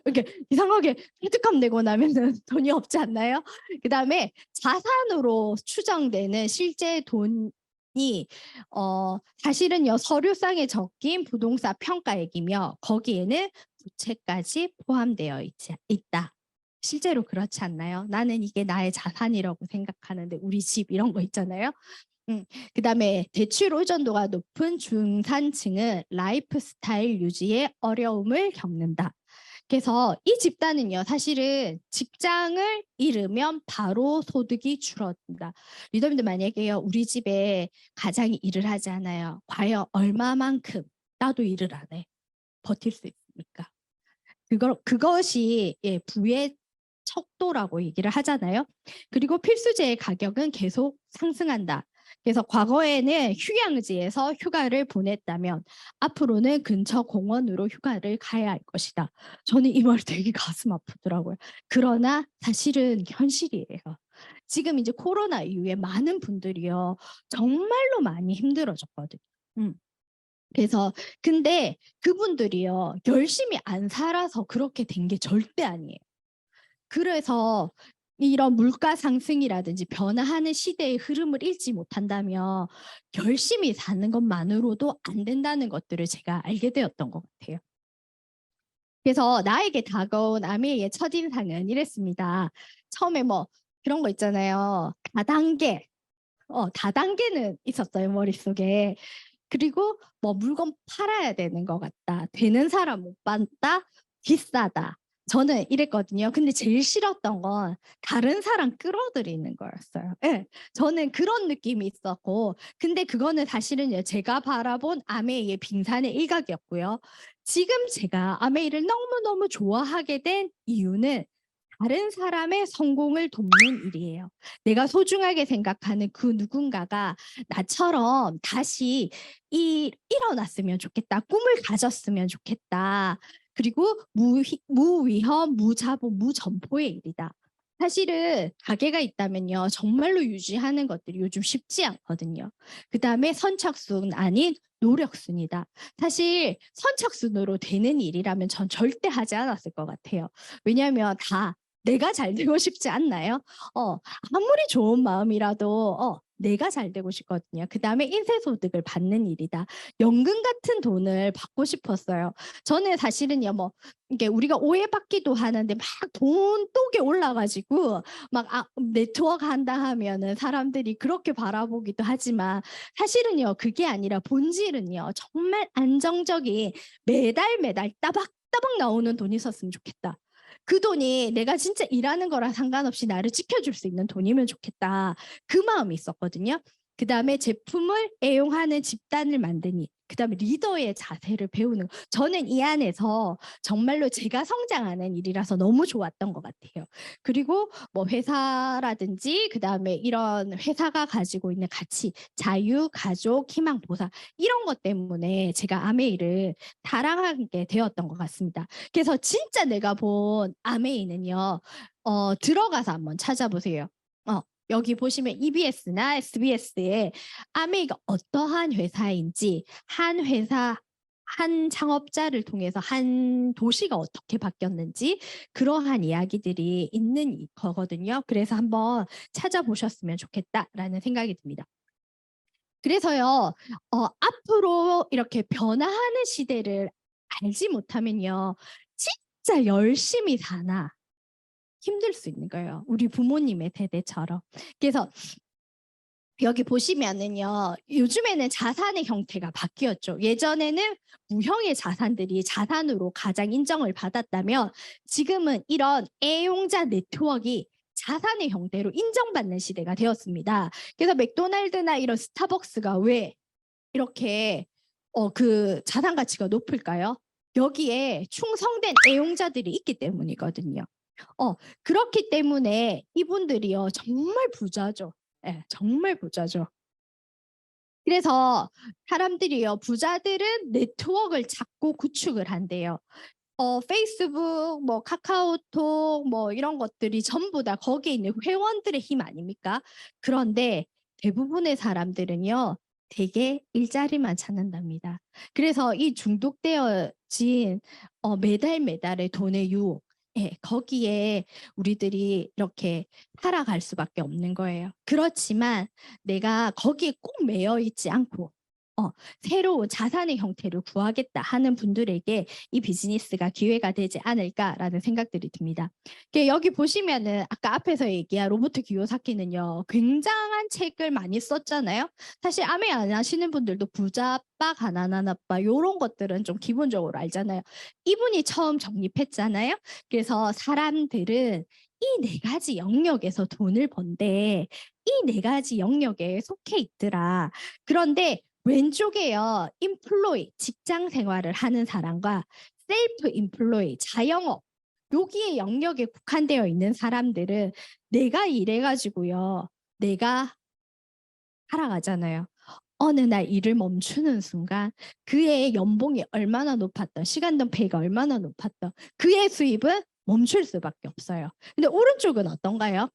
이렇게 이상하게 소득감 내고 나면은 돈이 없지 않나요? 그다음에 자산으로 추정되는 실제 돈이 사실은요 서류상에 적힌 부동산 평가액이며 거기에는 부채까지 포함되어 있다. 실제로 그렇지 않나요? 나는 이게 나의 자산이라고 생각하는데 우리 집 이런 거 있잖아요. 그다음에 대출 의존도가 높은 중산층은 라이프 스타일 유지에 어려움을 겪는다. 그래서 이 집단은요, 사실은 직장을 잃으면 바로 소득이 줄어든다. 리더님들 만약에요, 우리 집에 가장이 일을 하지 않아요. 과연 얼마만큼 나도 일을 안 해. 버틸 수 있습니까? 그것이 부의 척도라고 얘기를 하잖아요. 그리고 필수제의 가격은 계속 상승한다. 그래서 과거에는 휴양지에서 휴가를 보냈다면 앞으로는 근처 공원으로 휴가를 가야 할 것이다. 저는 이 말 되게 가슴 아프더라고요. 그러나 사실은 현실이에요. 지금 이제 코로나 이후에 많은 분들이요. 정말로 많이 힘들어졌거든요. 그래서 근데 그분들이요. 열심히 안 살아서 그렇게 된 게 절대 아니에요. 그래서 이런 물가 상승이라든지 변화하는 시대의 흐름을 읽지 못한다면 열심히 사는 것만으로도 안 된다는 것들을 제가 알게 되었던 것 같아요. 그래서 나에게 다가온 아메의 첫인상은 이랬습니다. 처음에 뭐 그런 거 있잖아요. 다단계는 있었어요, 머릿속에. 그리고 뭐 물건 팔아야 되는 것 같다. 되는 사람 못 봤다. 비싸다. 저는 이랬거든요. 근데 제일 싫었던 건 다른 사람 끌어들이는 거였어요. 예, 저는 그런 느낌이 있었고, 근데 그거는 사실은 제가 바라본 아메이의 빙산의 일각이었고요. 지금 제가 아메이를 너무너무 좋아하게 된 이유는 다른 사람의 성공을 돕는 일이에요. 내가 소중하게 생각하는 그 누군가가 나처럼 다시 일어났으면 좋겠다. 꿈을 가졌으면 좋겠다. 그리고 무위험, 무자본, 무점포의 일이다. 사실은 가게가 있다면요. 정말로 유지하는 것들이 요즘 쉽지 않거든요. 그다음에 선착순 아닌 노력순이다. 사실 선착순으로 되는 일이라면 전 절대 하지 않았을 것 같아요. 왜냐하면 다 내가 잘 되고 싶지 않나요? 아무리 좋은 마음이라도 내가 잘 되고 싶거든요. 그다음에 인쇄소득을 받는 일이다. 연금 같은 돈을 받고 싶었어요. 저는 사실은요, 뭐 이게 우리가 오해받기도 하는데 막 돈독에 올라가지고 막 네트워크 한다 하면은 사람들이 그렇게 바라보기도 하지만 사실은요, 그게 아니라 본질은요, 정말 안정적인 매달 따박따박 나오는 돈이 있었으면 좋겠다. 그 돈이 내가 진짜 일하는 거랑 상관없이 나를 지켜줄 수 있는 돈이면 좋겠다. 그 마음이 있었거든요. 그다음에 제품을 애용하는 집단을 만드니 그다음에 리더의 자세를 배우는 저는 이 안에서 정말로 제가 성장하는 일이라서 너무 좋았던 것 같아요. 그리고 뭐 회사라든지 그다음에 이런 회사가 가지고 있는 가치, 자유, 가족, 희망, 보상 이런 것 때문에 제가 아메이를 사랑하게 되었던 것 같습니다. 그래서 진짜 내가 본 아메이는요. 들어가서 한번 찾아보세요. 여기 보시면 EBS나 SBS에 아메이가 어떠한 회사인지 한 회사 한 창업자를 통해서 한 도시가 어떻게 바뀌었는지 그러한 이야기들이 있는 거거든요. 그래서 한번 찾아보셨으면 좋겠다라는 생각이 듭니다. 그래서요, 앞으로 이렇게 변화하는 시대를 알지 못하면요, 진짜 열심히 사나 힘들 수 있는 거예요. 우리 부모님의 세대처럼. 그래서 여기 보시면은요, 요즘에는 자산의 형태가 바뀌었죠. 예전에는 무형의 자산들이 자산으로 가장 인정을 받았다면 지금은 이런 애용자 네트워크가 자산의 형태로 인정받는 시대가 되었습니다. 그래서 맥도날드나 이런 스타벅스가 왜 이렇게 그 자산 가치가 높을까요? 여기에 충성된 애용자들이 있기 때문이거든요. 그렇기 때문에 이분들이요, 정말 부자죠. 예, 정말 부자죠. 그래서 사람들이요, 부자들은 네트워크를 자꾸 구축을 한대요. 페이스북, 뭐 카카오톡, 뭐 이런 것들이 전부 다 거기에 있는 회원들의 힘 아닙니까? 그런데 대부분의 사람들은요, 되게 일자리만 찾는답니다. 그래서 이 중독되어진 매달 매달의 돈의 유혹, 예, 거기에 우리들이 이렇게 살아갈 수밖에 없는 거예요. 그렇지만 내가 거기에 꼭 매여 있지 않고 새로운 자산의 형태를 구하겠다 하는 분들에게 이 비즈니스가 기회가 되지 않을까라는 생각들이 듭니다. 여기 보시면은 아까 앞에서 얘기한 로버트 기요사키는요, 굉장한 책을 많이 썼잖아요. 사실 아메 안 하시는 분들도 부자 아빠, 가난한 아빠 이런 것들은 좀 기본적으로 알잖아요. 이분이 처음 정립했잖아요. 그래서 사람들은 이 네 가지 영역에서 돈을 번대. 이 네 가지 영역에 속해 있더라. 그런데 왼쪽에요, 인플로이, 직장 생활을 하는 사람과 셀프 인플로이, 자영업, 여기에 영역에 국한되어 있는 사람들은 내가 일해가지고요, 내가 살아가잖아요. 어느 날 일을 멈추는 순간 그의 연봉이 얼마나 높았던, 시간당 페이가 얼마나 높았던 그의 수입은 멈출 수밖에 없어요. 근데 오른쪽은 어떤가요?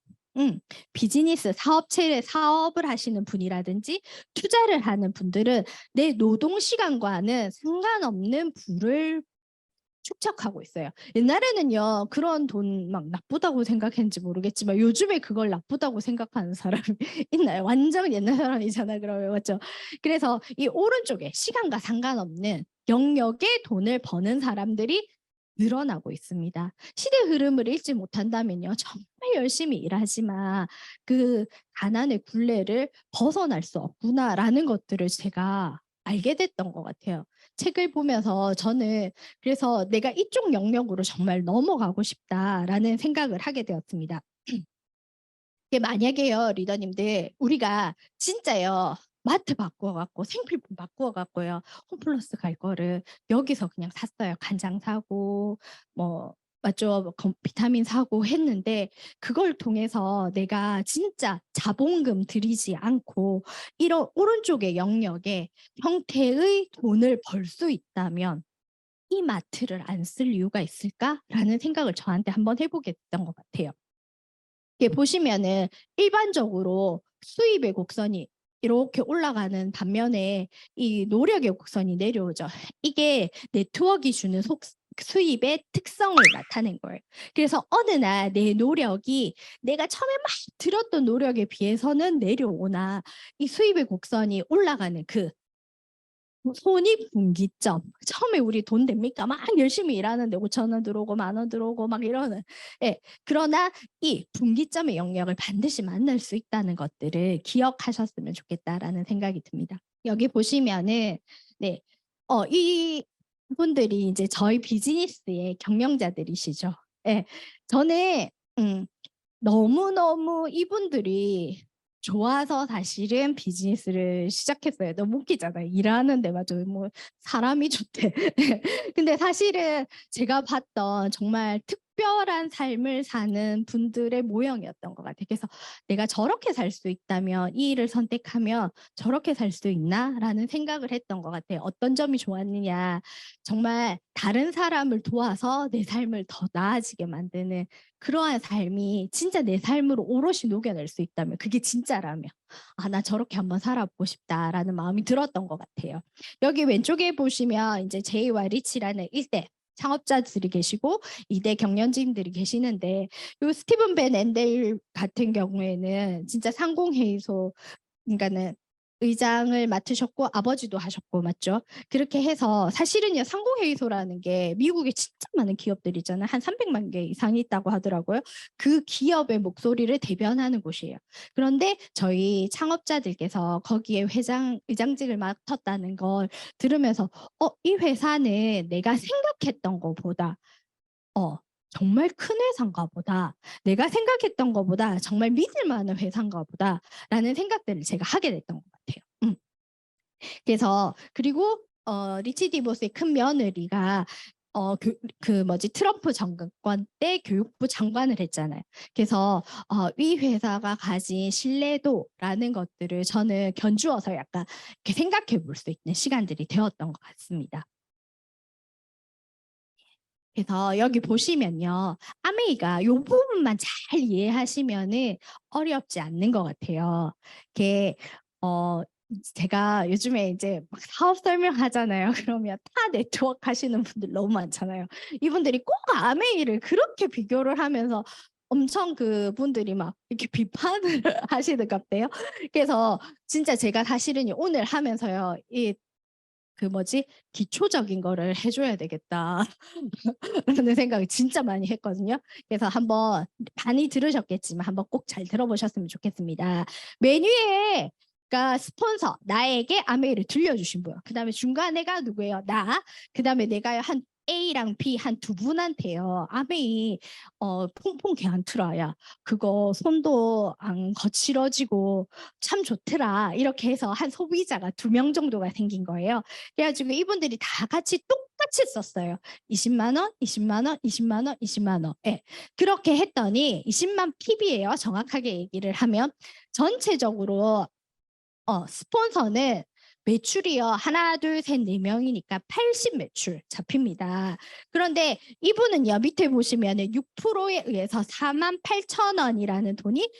비즈니스, 사업을 하시는 분이라든지 투자를 하는 분들은 내 노동 시간과는 상관없는 부를 축적하고 있어요. 옛날에는요, 그런 돈 막 나쁘다고 생각했는지 모르겠지만 요즘에 그걸 나쁘다고 생각하는 사람이 있나요? 완전 옛날 사람이잖아요, 그러면 맞죠? 그래서 이 오른쪽에 시간과 상관없는 영역에 돈을 버는 사람들이 늘어나고 있습니다. 시대 흐름을 읽지 못한다면요, 정말 열심히 일하지만 그 가난의 굴레를 벗어날 수 없구나라는 것들을 제가 알게 됐던 것 같아요. 책을 보면서 저는 그래서 내가 이쪽 영역으로 정말 넘어가고 싶다라는 생각을 하게 되었습니다. 이게 만약에요, 리더님들, 우리가 진짜요, 마트 바꾸어갖고 생필품 바꾸어갖고요, 홈플러스 갈 거를 여기서 그냥 샀어요. 간장 사고, 뭐 맞죠, 뭐 비타민 사고 했는데 그걸 통해서 내가 진짜 자본금 들이지 않고 이런 오른쪽의 영역에 형태의 돈을 벌 수 있다면 이 마트를 안 쓸 이유가 있을까라는 생각을 저한테 한번 해보게 됐던 것 같아요. 이게 보시면은 일반적으로 수입의 곡선이 이렇게 올라가는 반면에 이 노력의 곡선이 내려오죠. 이게 네트워크가 주는 수입의 특성을 나타낸 거예요. 그래서 어느 날 내 노력이 내가 처음에 막 들였던 노력에 비해서는 내려오나 이 수입의 곡선이 올라가는 그 손익분기점. 처음에 우리 돈 됩니까? 막 열심히 일하는데 5천 원 들어오고 10,000원 들어오고 막 이러는. 예. 그러나 이 분기점의 영역을 반드시 만날 수 있다는 것들을 기억하셨으면 좋겠다라는 생각이 듭니다. 여기 보시면은 네. 이 분들이 이제 저희 비즈니스의 경영자들이시죠. 예. 저는 너무너무 이분들이 좋아서 사실은 비즈니스를 시작했어요. 너무 웃기잖아요. 일하는 데마저 뭐 사람이 좋대. 근데 사실은 제가 봤던 정말 특별한 삶을 사는 분들의 모형이었던 것 같아요. 그래서 내가 저렇게 살 수 있다면 이 일을 선택하면 저렇게 살 수 있나라는 생각을 했던 것 같아요. 어떤 점이 좋았느냐. 정말 다른 사람을 도와서 내 삶을 더 나아지게 만드는 그러한 삶이 진짜 내 삶으로 오롯이 녹여낼 수 있다면 그게 진짜라면 나 저렇게 한번 살아보고 싶다라는 마음이 들었던 것 같아요. 여기 왼쪽에 보시면 이제 제이와 리치라는 1대 창업자들이 계시고 2대 경영진들이 계시는데 요 스티븐 벤 앤델 같은 경우에는 진짜 상공회의소 그러니까는 의장을 맡으셨고 아버지도 하셨고 맞죠? 그렇게 해서 사실은요 상공회의소라는 게 미국에 진짜 많은 기업들이 있잖아요. 한 300만 개 이상이 있다고 하더라고요. 그 기업의 목소리를 대변하는 곳이에요. 그런데 저희 창업자들께서 거기에 의장직을 맡았다는 걸 들으면서 이 회사는 내가 생각했던 것보다 정말 큰 회사인가 보다. 내가 생각했던 것보다 정말 믿을 만한 회사인가 보다. 라는 생각들을 제가 하게 됐던 것 같아요. 그래서 그리고 리치 디보스의 큰 며느리가 트럼프 정권 때 교육부 장관을 했잖아요. 그래서 이 회사가 가진 신뢰도라는 것들을 저는 견주어서 약간 이렇게 생각해 볼 수 있는 시간들이 되었던 것 같습니다. 그래서 여기 보시면요. 아메이가 이 부분만 잘 이해하시면은 어렵지 않는 것 같아요. 이게 제가 요즘에 이제 막 사업 설명하잖아요. 그러면 타 네트워크 하시는 분들 너무 많잖아요. 이분들이 꼭 아메이를 그렇게 비교를 하면서 엄청 그분들이 막 이렇게 비판을 하시는 것 같아요. 그래서 진짜 제가 사실은 오늘 하면서요. 기초적인 거를 해줘야 되겠다. 라는 생각을 진짜 많이 했거든요. 그래서 한번 많이 들으셨겠지만 한번 꼭 잘 들어보셨으면 좋겠습니다. 메뉴에 스폰서 나에게 아메이를 들려주신 분. 그다음에 중간에가 누구예요? 나. 그다음에 내가 한 A랑 B 한 두 분한테요. 아메이 퐁퐁 괜찮더라. 야 그거 손도 안 거칠어지고 참 좋더라. 이렇게 해서 한 소비자가 2명 정도가 생긴 거예요. 그래가지고 이분들이 다 같이 똑같이 썼어요. 20만 원, 20만 원, 20만 원, 20만 원. 예. 그렇게 했더니 20만 PB예요. 정확하게 얘기를 하면 전체적으로 스폰서는 매출이요. 하나, 둘, 셋, 네 명이니까 80 매출 잡힙니다. 그런데 이분은요. 밑에 보시면은 6%에 의해서 48,000원이라는 돈이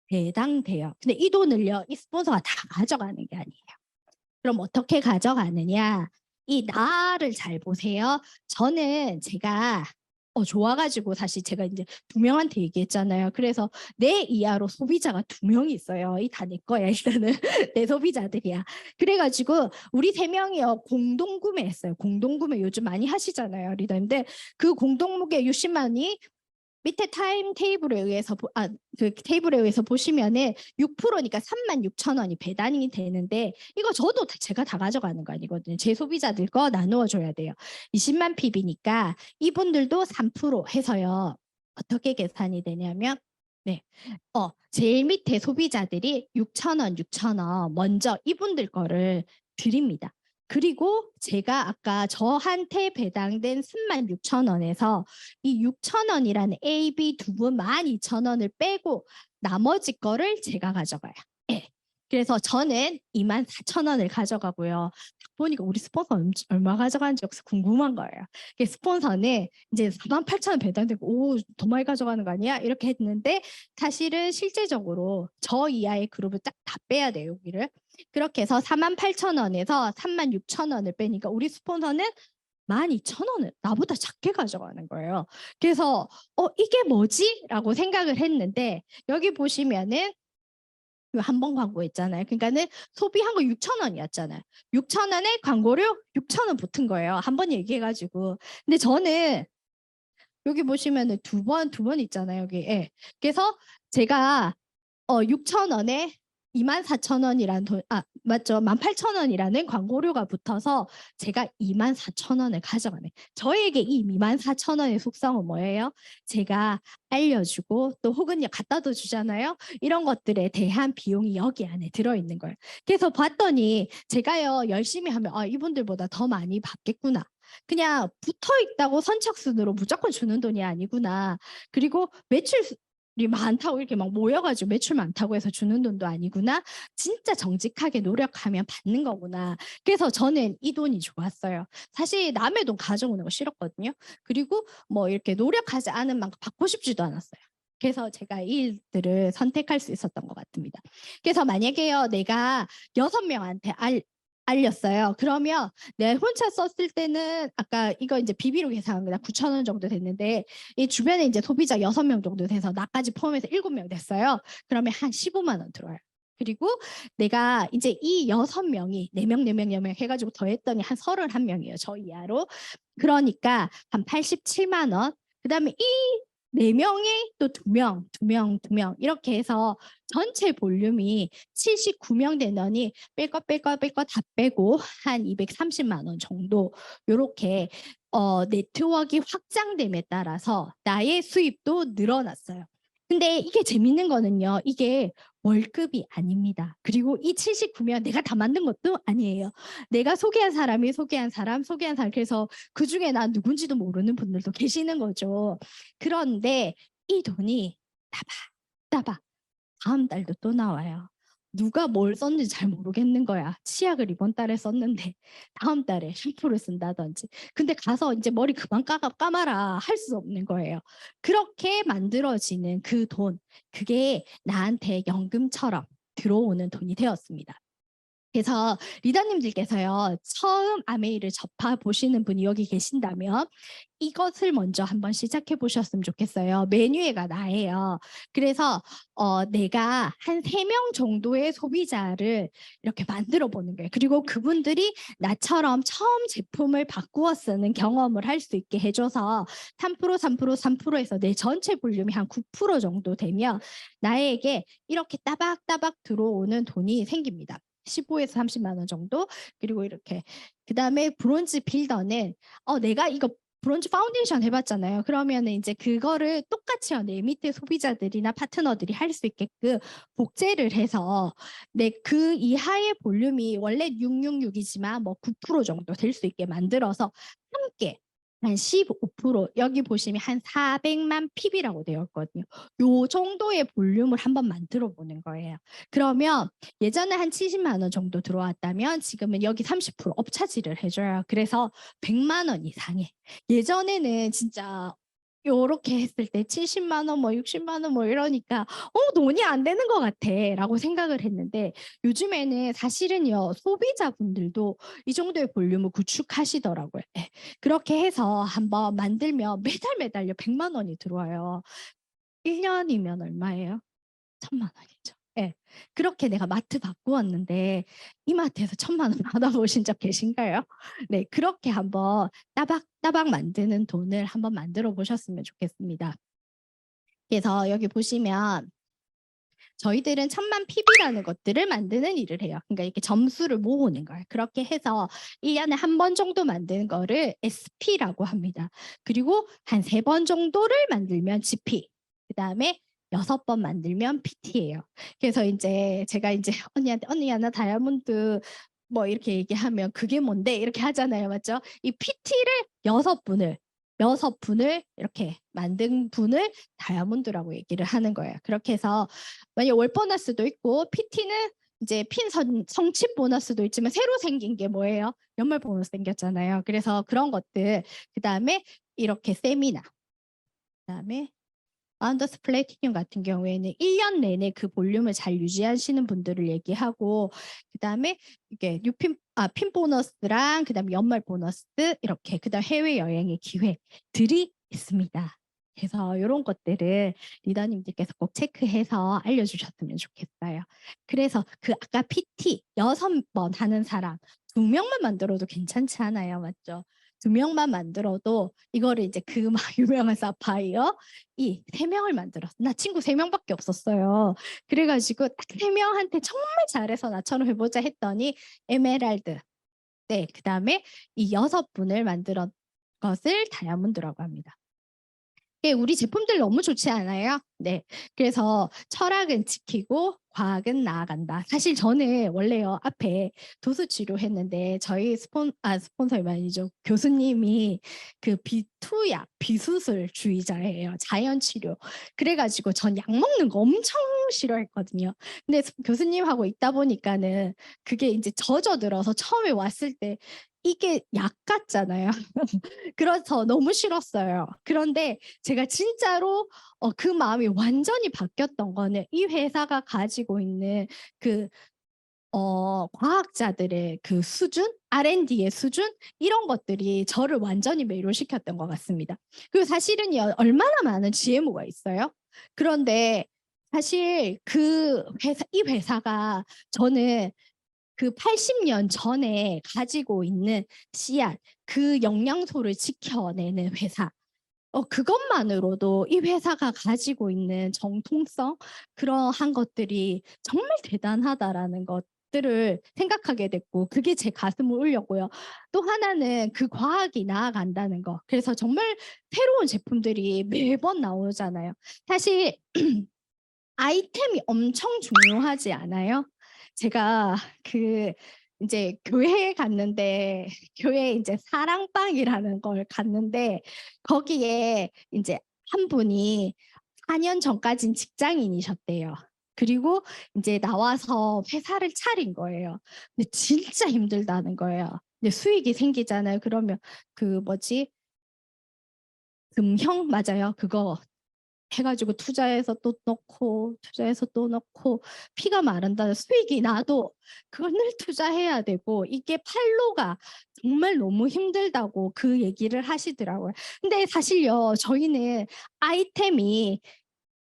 배당돼요. 근데 이 돈을요. 이 스폰서가 다 가져가는 게 아니에요. 그럼 어떻게 가져가느냐? 이 나를 잘 보세요. 저는 제가 좋아가지고 사실 제가 이제 2명한테 얘기했잖아요. 그래서 내 이하로 소비자가 2명이 있어요. 이 다 내 거야. 일단은 내 소비자들이야. 그래가지고 우리 3명이요 공동 구매했어요. 공동 구매 요즘 많이 하시잖아요, 리더인데 그 공동무게 60만이 밑에 타임 테이블에 의해서 그 테이블에 의해서 보시면은 6%니까 36,000원이 배당이 되는데 이거 저도 제가 다 가져가는 거 아니거든요. 제 소비자들 거 나누어 줘야 돼요. 20만 PB니까 이분들도 3% 해서요. 어떻게 계산이 되냐면 네. 제일 밑에 소비자들이 6,000원, 6,000원 먼저 이분들 거를 드립니다. 그리고 제가 아까 저한테 배당된 36,000원에서 이 6,000원이라는 A, B 두 분 12,000원을 빼고 나머지 거를 제가 가져가요. 예. 그래서 저는 24,000원을 가져가고요. 딱 보니까 우리 스폰서 얼마 가져가는지 혹시 궁금한 거예요. 스폰서는 이제 48,000원 배당되고 오, 더 많이 가져가는 거 아니야? 이렇게 했는데 사실은 실제적으로 저 이하의 그룹을 딱 다 빼야 돼요, 여기를. 그렇게 해서 48,000원에서 36,000원을 빼니까 우리 스폰서는 12,000원을 나보다 작게 가져가는 거예요. 그래서 이게 뭐지? 라고 생각을 했는데 여기 보시면은 한 번 광고 있잖아요. 그러니까는 소비한 거 6,000원이었잖아요. 6,000원에 광고료 6,000원 붙은 거예요. 한 번 얘기해가지고. 근데 저는 여기 보시면은 두 번 있잖아요. 여기. 예. 그래서 제가 6,000원에 24,000원이라는 돈, 맞죠? 18,000원이라는 광고료가 붙어서 제가 24,000원을 가져가네. 저에게 이 24,000원의 속성은 뭐예요? 제가 알려주고 또 혹은 갖다도 주잖아요. 이런 것들에 대한 비용이 여기 안에 들어있는 거예요. 그래서 봤더니 제가요 열심히 하면 이분들보다 더 많이 받겠구나. 그냥 붙어 있다고 선착순으로 무조건 주는 돈이 아니구나. 그리고 매출이 많다고 이렇게 막 모여가지고 매출 많다고 해서 주는 돈도 아니구나. 진짜 정직하게 노력하면 받는 거구나. 그래서 저는 이 돈이 좋았어요. 사실 남의 돈 가져오는 거 싫었거든요. 그리고 뭐 이렇게 노력하지 않은 만큼 받고 싶지도 않았어요. 그래서 제가 이 일들을 선택할 수 있었던 것 같습니다. 그래서 만약에요, 내가 6명한테 알렸어요. 그러면 내 혼자 썼을 때는 아까 이거 이제 비비로 계산한 거다 9,000원 정도 됐는데 이 주변에 이제 소비자 6명 정도 돼서 나까지 포함해서 7명 됐어요. 그러면 한 15만 원 들어요. 그리고 내가 이제 이 6명이 4명, 4명, 4명 해가지고 더했더니 한 31명이에요. 저 이하로. 그러니까 한 87만 원. 그다음에 이 4명에 또 2명, 2명, 2명 이렇게 해서 전체 볼륨이 79명 되더니 뺄 거 다 빼고 한 230만 원 정도 요렇게 네트워크가 확장됨에 따라서 나의 수입도 늘어났어요. 근데 이게 재밌는 거는요. 이게 월급이 아닙니다. 그리고 이 79명 내가 다 만든 것도 아니에요. 내가 소개한 사람이 소개한 사람, 소개한 사람. 그래서 그중에 난 누군지도 모르는 분들도 계시는 거죠. 그런데 이 돈이 따박 다음 달도 또 나와요. 누가 뭘 썼는지 잘 모르겠는 거야. 치약을 이번 달에 썼는데 다음 달에 샴푸를 쓴다든지. 근데 가서 이제 머리 그만 감아라 할 수 없는 거예요. 그렇게 만들어지는 그 돈, 그게 나한테 연금처럼 들어오는 돈이 되었습니다. 그래서 리더님들께서요, 처음 아메이를 접해보시는 분이 여기 계신다면 이것을 먼저 한번 시작해 보셨으면 좋겠어요. 메뉴가 나예요. 그래서 내가 한 3명 정도의 소비자를 이렇게 만들어 보는 거예요. 그리고 그분들이 나처럼 처음 제품을 바꾸어 쓰는 경험을 할 수 있게 해줘서 3%, 3%, 3%에서 내 전체 볼륨이 한 9% 정도 되면 나에게 이렇게 따박따박 들어오는 돈이 생깁니다. 15에서 30만 원 정도. 그리고 이렇게 그다음에 브론즈 빌더는 내가 이거 브론즈 파운데이션 해봤잖아요. 그러면은 이제 그거를 똑같이요. 내 밑에 소비자들이나 파트너들이 할 수 있게끔 복제를 해서 내 그 이하의 볼륨이 원래 666이지만 뭐 9% 정도 될 수 있게 만들어서 함께 한 15% 여기 보시면 한 400만 핍이라고 되어 있거든요. 요 정도의 볼륨을 한번 만들어 보는 거예요. 그러면 예전에 한 70만 원 정도 들어왔다면 지금은 여기 30% 업차지를 해줘요. 그래서 100만 원 이상에. 예전에는 진짜 요렇게 했을 때 70만 원, 뭐 60만 원 뭐 이러니까 돈이 안 되는 것 같아 라고 생각을 했는데 요즘에는 사실은요 소비자분들도 이 정도의 볼륨을 구축하시더라고요. 네. 그렇게 해서 한번 만들면 매달요 100만 원이 들어와요. 1년이면 얼마예요? 1,000만 원이죠. 예. 그렇게 내가 마트 바꾸었는데 이마트에서 1,000만 원 받아보신 적 계신가요? 네, 그렇게 한번 따박따박 만드는 돈을 한번 만들어 보셨으면 좋겠습니다. 그래서 여기 보시면 저희들은 1,000만 PB라는 것들을 만드는 일을 해요. 그러니까 이렇게 점수를 모으는 거예요. 그렇게 해서 1년에 한 번 정도 만드는 거를 SP라고 합니다. 그리고 한 3번 정도를 만들면 GP. 그다음에 6번 만들면 PT예요. 그래서 이제 제가 이제 언니한테 언니야 나 다이아몬드 뭐 이렇게 얘기하면 그게 뭔데 이렇게 하잖아요. 맞죠? 이 PT를 6분을 이렇게 만든 분을 다이아몬드라고 얘기를 하는 거예요. 그렇게 해서 만약 월 보너스도 있고 PT는 이제 성취 보너스도 있지만 새로 생긴 게 뭐예요? 연말 보너스 생겼잖아요. 그래서 그런 것들 그다음에 이렇게 세미나 그다음에 마운더스 플래티늄 같은 경우에는 1년 내내 그 볼륨을 잘 유지하시는 분들을 얘기하고 그다음에 이게 핀 보너스랑 그다음에 연말 보너스 이렇게 그다음 해외 여행의 기회들이 있습니다. 그래서 이런 것들을 리더님들께서 꼭 체크해서 알려주셨으면 좋겠어요. 그래서 그 아까 PT 6번 하는 사람 2명만 만들어도 괜찮지 않아요, 맞죠? 2명만 만들어도 이거를 이제 그 막 유명한 사파이어 이 3명을 만들었어. 나 친구 3명밖에 없었어요. 그래가지고 딱 3명한테 정말 잘해서 나처럼 해보자 했더니 에메랄드. 네, 그 다음에 이 6분을 만들었 것을 다이아몬드라고 합니다. 우리 제품들 너무 좋지 않아요? 네. 그래서 철학은 지키고 과학은 나아간다. 사실 저는 원래요 앞에 도수 치료했는데 저희 스폰서가 아니죠. 교수님이 그 비투약, 비수술주의자예요. 자연 치료. 그래가지고 전 약 먹는 거 엄청 싫어했거든요. 근데 교수님하고 있다 보니까는 그게 이제 젖어들어서 처음에 왔을 때 이게 약 같잖아요. 그래서 너무 싫었어요. 그런데 제가 진짜로 그 마음이 완전히 바뀌었던 거는 이 회사가 가지고 있는 그 과학자들의 그 수준, R&D의 수준 이런 것들이 저를 완전히 매료시켰던 것 같습니다. 그리고 사실은요 얼마나 많은 GMO가 있어요. 그런데 사실 이 회사가 저는 그 80년 전에 가지고 있는 씨앗, 그 영양소를 지켜내는 회사. 그것만으로도 이 회사가 가지고 있는 정통성, 그러한 것들이 정말 대단하다라는 것들을 생각하게 됐고, 그게 제 가슴을 울렸고요. 또 하나는 그 과학이 나아간다는 거. 그래서 정말 새로운 제품들이 매번 나오잖아요. 사실 아이템이 엄청 중요하지 않아요? 제가 이제 교회에 갔는데 교회에 이제 사랑방이라는 걸 갔는데 거기에 이제 한 분이 4년 전까진 직장인이셨대요. 그리고 이제 나와서 회사를 차린 거예요. 근데 진짜 힘들다는 거예요. 근데 수익이 생기잖아요. 그러면 그 뭐지? 금형 맞아요. 그거 해가지고 투자해서 또 넣고 투자해서 또 넣고 피가 마른다는 수익이 나도 그걸 늘 투자해야 되고 이게 팔로가 정말 너무 힘들다고 그 얘기를 하시더라고요. 근데 사실요 저희는 아이템이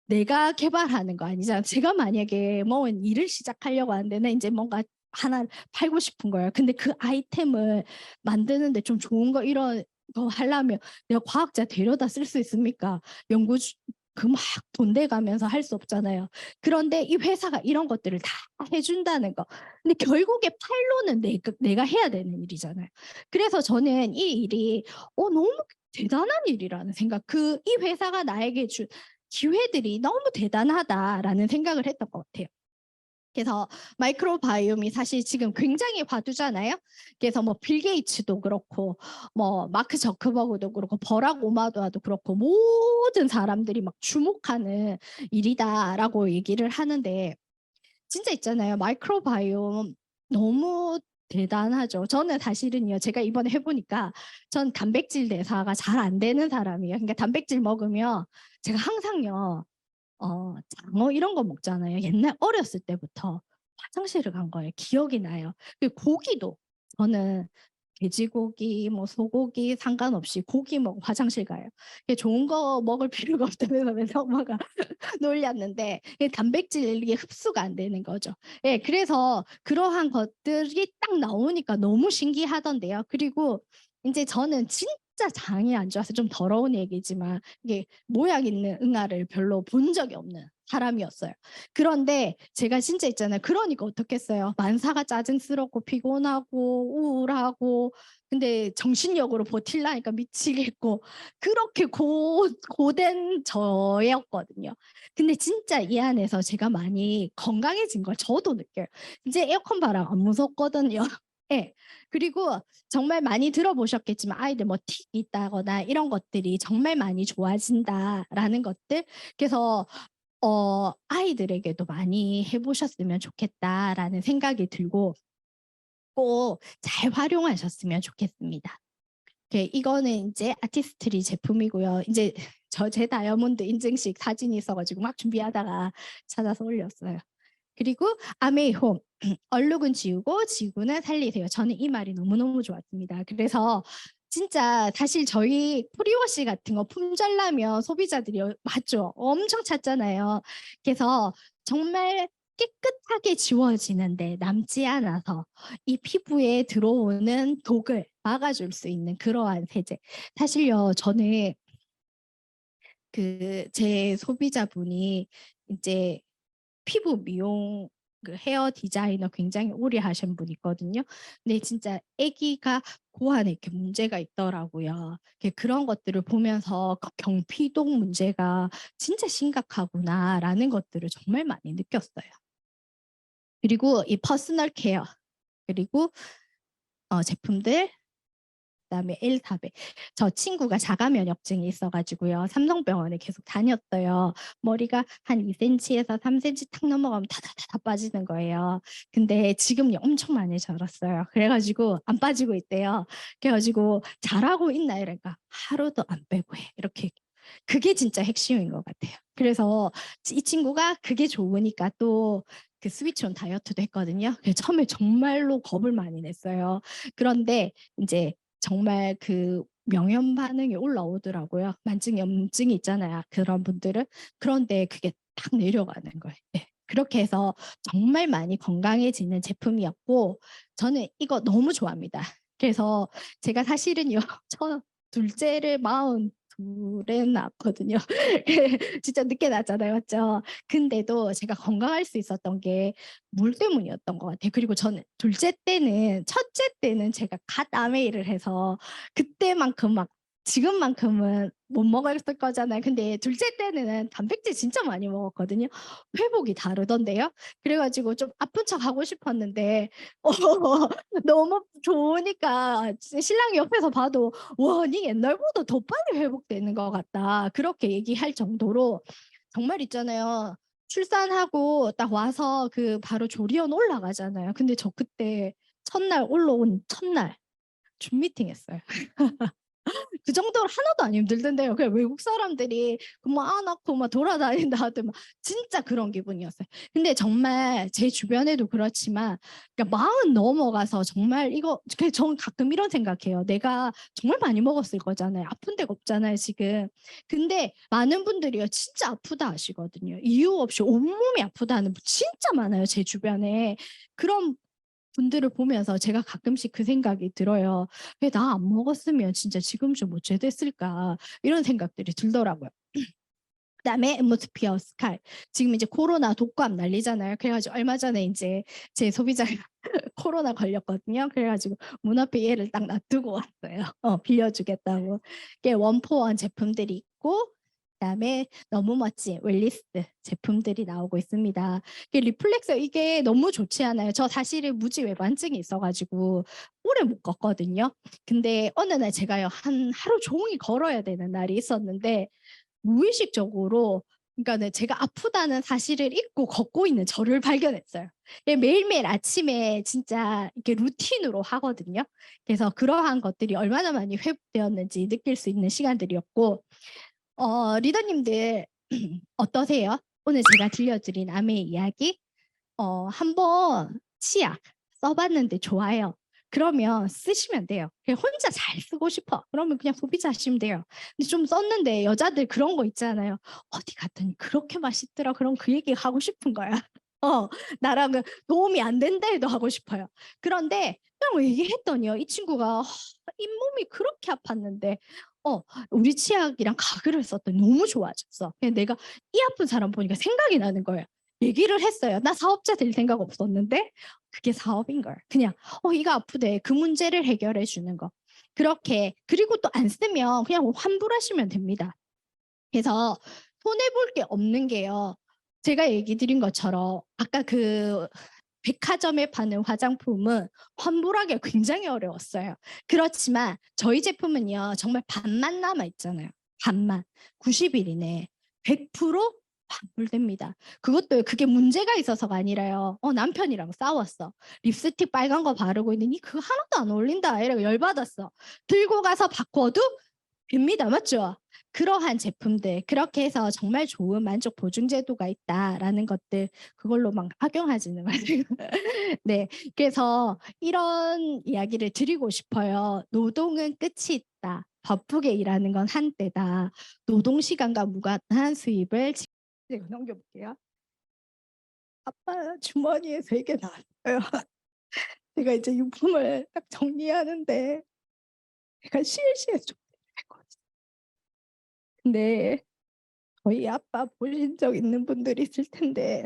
내가 개발하는 거 아니잖아요. 제가 만약에 뭐 일을 시작하려고 하는데는 이제 뭔가 하나 팔고 싶은 거예요. 근데 그 아이템을 만드는데 좀 좋은 거 이런 거 하려면 내가 과학자 데려다 쓸 수 있습니까? 연구 그 막 돈 내가면서 할 수 없잖아요. 그런데 이 회사가 이런 것들을 다 해준다는 거. 근데 결국에 팔로는 내가 해야 되는 일이잖아요. 그래서 저는 이 일이 너무 대단한 일이라는 생각. 이 회사가 나에게 준 기회들이 너무 대단하다라는 생각을 했던 것 같아요. 그래서 마이크로바이옴이 사실 지금 굉장히 화두잖아요. 그래서 뭐 빌 게이츠도 그렇고 뭐 마크 저크버그도 그렇고 버락 오바마도 그렇고 모든 사람들이 막 주목하는 일이다라고 얘기를 하는데 진짜 있잖아요. 마이크로바이옴 너무 대단하죠. 저는 사실은요. 제가 이번에 해보니까 전 단백질 대사가 잘 안 되는 사람이에요. 그러니까 단백질 먹으면 제가 항상요. 장어 이런 거 먹잖아요. 옛날 어렸을 때부터 화장실을 간 거예요. 기억이 나요. 그리고 고기도 저는 돼지고기, 뭐 소고기 상관없이 고기 먹고 화장실 가요. 좋은 거 먹을 필요가 없다면서 맨날 엄마가 놀렸는데 단백질이 흡수가 안 되는 거죠. 예, 그래서 그러한 것들이 딱 나오니까 너무 신기하던데요. 그리고 이제 저는 진짜 장이 안 좋아서 좀 더러운 얘기지만 이게 모약 있는 응아를 별로 본 적이 없는 사람이었어요. 그런데 제가 진짜 있잖아요. 그러니까 어떻겠어요. 만사가 짜증스럽고 피곤하고 우울하고 근데 정신력으로 버틸라니까 미치겠고 그렇게 고된 저였거든요. 근데 진짜 이 안에서 제가 많이 건강해진 걸 저도 느껴요. 이제 에어컨 바람 안 무섭거든요. 예. 그리고 정말 많이 들어보셨겠지만 아이들 뭐 틱 있다거나 이런 것들이 정말 많이 좋아진다라는 것들. 그래서 아이들에게도 많이 해보셨으면 좋겠다라는 생각이 들고 꼭 잘 활용하셨으면 좋겠습니다. 이거는 이제 아티스트리 제품이고요. 이제 제 다이아몬드 인증식 사진이 있어가지고 막 준비하다가 찾아서 올렸어요. 그리고 아메이홈 얼룩은 지우고 지구는 살리세요. 저는 이 말이 너무너무 좋았습니다. 그래서 진짜 사실 저희 프리워시 같은 거 품절나면 소비자들이 맞죠? 엄청 찾잖아요. 그래서 정말 깨끗하게 지워지는데 남지 않아서 이 피부에 들어오는 독을 막아줄 수 있는 그러한 세제. 사실요, 저는 제 소비자분이 이제 피부 미용 헤어 디자이너 굉장히 오래 하신 분 있거든요. 근데 진짜 아기가 고안에 이렇게 문제가 있더라고요. 그런 것들을 보면서 경피동 문제가 진짜 심각하구나라는 것들을 정말 많이 느꼈어요. 그리고 이 퍼스널 케어 그리고 제품들 그다음에 엘탑에 저 친구가 자가 면역증이 있어가지고요 삼성병원에 계속 다녔어요. 머리가 한 2cm에서 3cm 탁 넘어가면 다 빠지는 거예요. 근데 지금 엄청 많이 자랐어요. 그래가지고 안 빠지고 있대요. 그래가지고 잘하고 있나 이러니까 하루도 안 빼고 해 이렇게. 그게 진짜 핵심인 것 같아요. 그래서 이 친구가 그게 좋으니까 또 그 스위치온 다이어트도 했거든요. 처음에 정말로 겁을 많이 냈어요. 그런데 이제 정말 명현 반응이 올라오더라고요. 만증염증이 있잖아요. 그런 분들은. 그런데 그게 딱 내려가는 거예요. 네. 그렇게 해서 정말 많이 건강해지는 제품이었고 저는 이거 너무 좋아합니다. 그래서 제가 사실은요. 저 둘째를 42에 낳았거든요. 진짜 늦게 낳았잖아요. 맞죠? 근데도 제가 건강할 수 있었던 게 물 때문이었던 것 같아요. 그리고 저는 둘째 때는 첫째 때는 제가 갓 아메이를 해서 그때만큼 막 지금만큼은 못 먹었을 거잖아요. 근데 둘째 때는 단백질 진짜 많이 먹었거든요. 회복이 다르던데요. 그래가지고 좀 아픈 척 하고 싶었는데 너무 좋으니까 신랑이 옆에서 봐도 와, 니 옛날보다 더 빨리 회복되는 것 같다. 그렇게 얘기할 정도로 정말 있잖아요. 출산하고 딱 와서 그 바로 조리원 올라가잖아요. 근데 저 그때 첫날 올라온 첫날 줌 미팅 했어요. 그 정도로 하나도 안 힘들던데요. 그냥 외국 사람들이 그만 낳고 막 돌아다닌다 하더니 진짜 그런 기분이었어요. 근데 정말 제 주변에도 그렇지만 그러니까 40 넘어가서 정말 이거 전 가끔 이런 생각해요. 내가 정말 많이 먹었을 거잖아요. 아픈 데가 없잖아요, 지금. 근데 많은 분들이요. 진짜 아프다 하시거든요. 이유 없이 온몸이 아프다는 분 진짜 많아요, 제 주변에. 그런 분들을 보면서 제가 가끔씩 그 생각이 들어요. 왜 나 안 먹었으면 진짜 지금쯤 어째 됐을까 이런 생각들이 들더라고요. 그다음에 엠모스피어 스칼. 지금 이제 코로나 독감 난리잖아요. 그래가지고 얼마 전에 이제 제 소비자가 코로나 걸렸거든요. 그래가지고 문 앞에 얘를 딱 놔두고 왔어요. 빌려주겠다고. 이게 원포원 제품들이 있고 그다음에 너무 멋진 웰리스 제품들이 나오고 있습니다. 이게 리플렉서 이게 너무 좋지 않아요? 저 사실은 무지 외반증이 있어가지고 오래 못 걷거든요. 근데 어느 날 제가요 한 하루 종일 걸어야 되는 날이 있었는데 무의식적으로 그러니까 네, 제가 아프다는 사실을 잊고 걷고 있는 저를 발견했어요. 매일매일 아침에 진짜 이렇게 루틴으로 하거든요. 그래서 그러한 것들이 얼마나 많이 회복되었는지 느낄 수 있는 시간들이었고 리더님들 어떠세요? 오늘 제가 들려드린 암의 이야기 한번 치약 써봤는데 좋아요. 그러면 쓰시면 돼요. 그냥 혼자 잘 쓰고 싶어. 그러면 그냥 소비자 하시면 돼요. 근데 좀 썼는데 여자들 그런 거 있잖아요. 어디 갔더니 그렇게 맛있더라. 그럼 그 얘기 하고 싶은 거야. 어, 나랑은 도움이 안 된다 해도 하고 싶어요. 그런데 그냥 얘기했더니요. 이 친구가 잇몸이 그렇게 아팠는데 우리 치약이랑 가글을 썼더니 너무 좋아졌어. 그냥 내가 이 아픈 사람 보니까 생각이 나는 거예요. 얘기를 했어요. 나 사업자 될 생각 없었는데 그게 사업인 걸. 그냥 이가 아프대. 그 문제를 해결해 주는 거. 그렇게 그리고 또 안 쓰면 그냥 환불하시면 됩니다. 그래서 손해 볼 게 없는 게요. 제가 얘기 드린 것처럼 아까 그 백화점에 파는 화장품은 환불하기가 굉장히 어려웠어요. 그렇지만 저희 제품은요. 정말 반만 남아 있잖아요. 반만. 90일이네. 100% 환불됩니다. 그것도 그게 문제가 있어서가 아니라요. 남편이랑 싸웠어. 립스틱 빨간 거 바르고 있는데 그거 하나도 안 어울린다. 이러고 열받았어. 들고 가서 바꿔도 됩니다. 맞죠? 그러한 제품들 그렇게 해서 정말 좋은 만족 보증 제도가 있다라는 것들 그걸로 막 악용하지는 마시고 네 그래서 이런 이야기를 드리고 싶어요. 노동은 끝이 있다. 바쁘게 일하는 건 한때다. 노동 시간과 무관한 수입을 넘겨볼게요. 아빠 주머니에서 이게 나왔어요. 제가 이제 유품을 딱 정리하는데 제가 실시에 좀 했거든요. 근데 저희 아빠 보신 적 있는 분들이 있을 텐데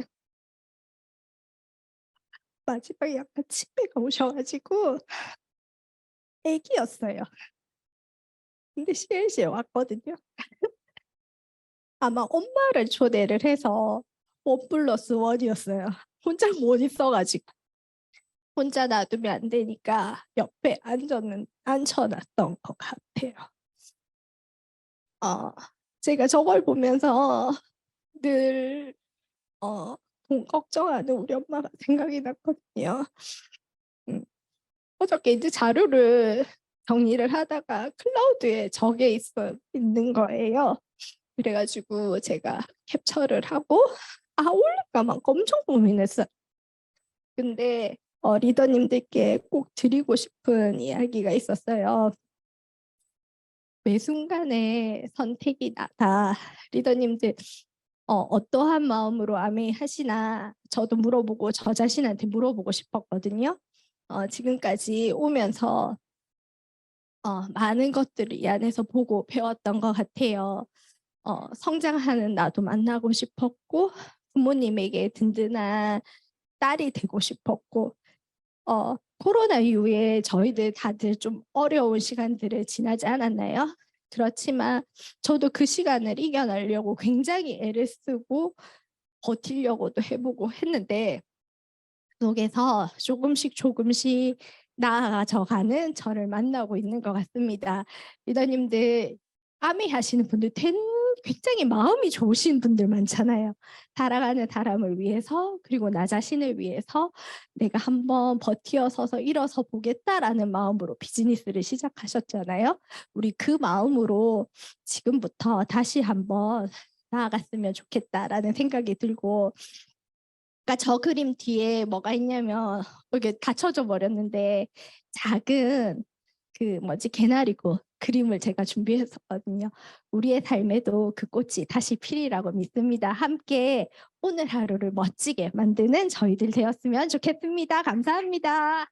마지막에 약간 치매가 오셔가지고 애기였어요. 근데 CLC에 왔거든요. 아마 엄마를 초대를 해서 1+1이었어요. 혼자 못 있어가지고 혼자 놔두면 안 되니까 옆에 앉혀놨던 것 같아요. 제가 저걸 보면서 늘 돈 걱정하는 우리 엄마가 생각이 났거든요. 음. 어저께 이제 자료를 정리를 하다가 클라우드에 있는 거예요. 그래가지고 제가 캡처를 하고 올릴까 막 엄청 고민했어요. 근데 리더님들께 꼭 드리고 싶은 이야기가 있었어요. 매 순간의 선택이 다 리더님들 어떠한 마음으로 아메이 하시나 저도 물어보고 저 자신한테 물어보고 싶었거든요. 지금까지 오면서 많은 것들을 이 안에서 보고 배웠던 것 같아요. 성장하는 나도 만나고 싶었고 부모님에게 든든한 딸이 되고 싶었고 코로나 이후에 저희들 다들 좀 어려운 시간들을 지나지 않았나요? 그렇지만 저도 그 시간을 이겨내려고 굉장히 애를 쓰고 버티려고도 해보고 했는데 그 속에서 조금씩 나아져가는 저를 만나고 있는 것 같습니다. 리더님들 아메 하시는 분들 굉장히 마음이 좋으신 분들 많잖아요. 살아가는 사람을 위해서 그리고 나 자신을 위해서 내가 한번 버티어서서 일어서 보겠다라는 마음으로 비즈니스를 시작하셨잖아요. 우리 그 마음으로 지금부터 다시 한번 나아갔으면 좋겠다라는 생각이 들고 그러니까 저 그림 뒤에 뭐가 있냐면 이게 닫혀져 버렸는데 작은 그 개나리꽃 그림을 제가 준비했었거든요. 우리의 삶에도 그 꽃이 다시 피리라고 믿습니다. 함께 오늘 하루를 멋지게 만드는 저희들 되었으면 좋겠습니다. 감사합니다.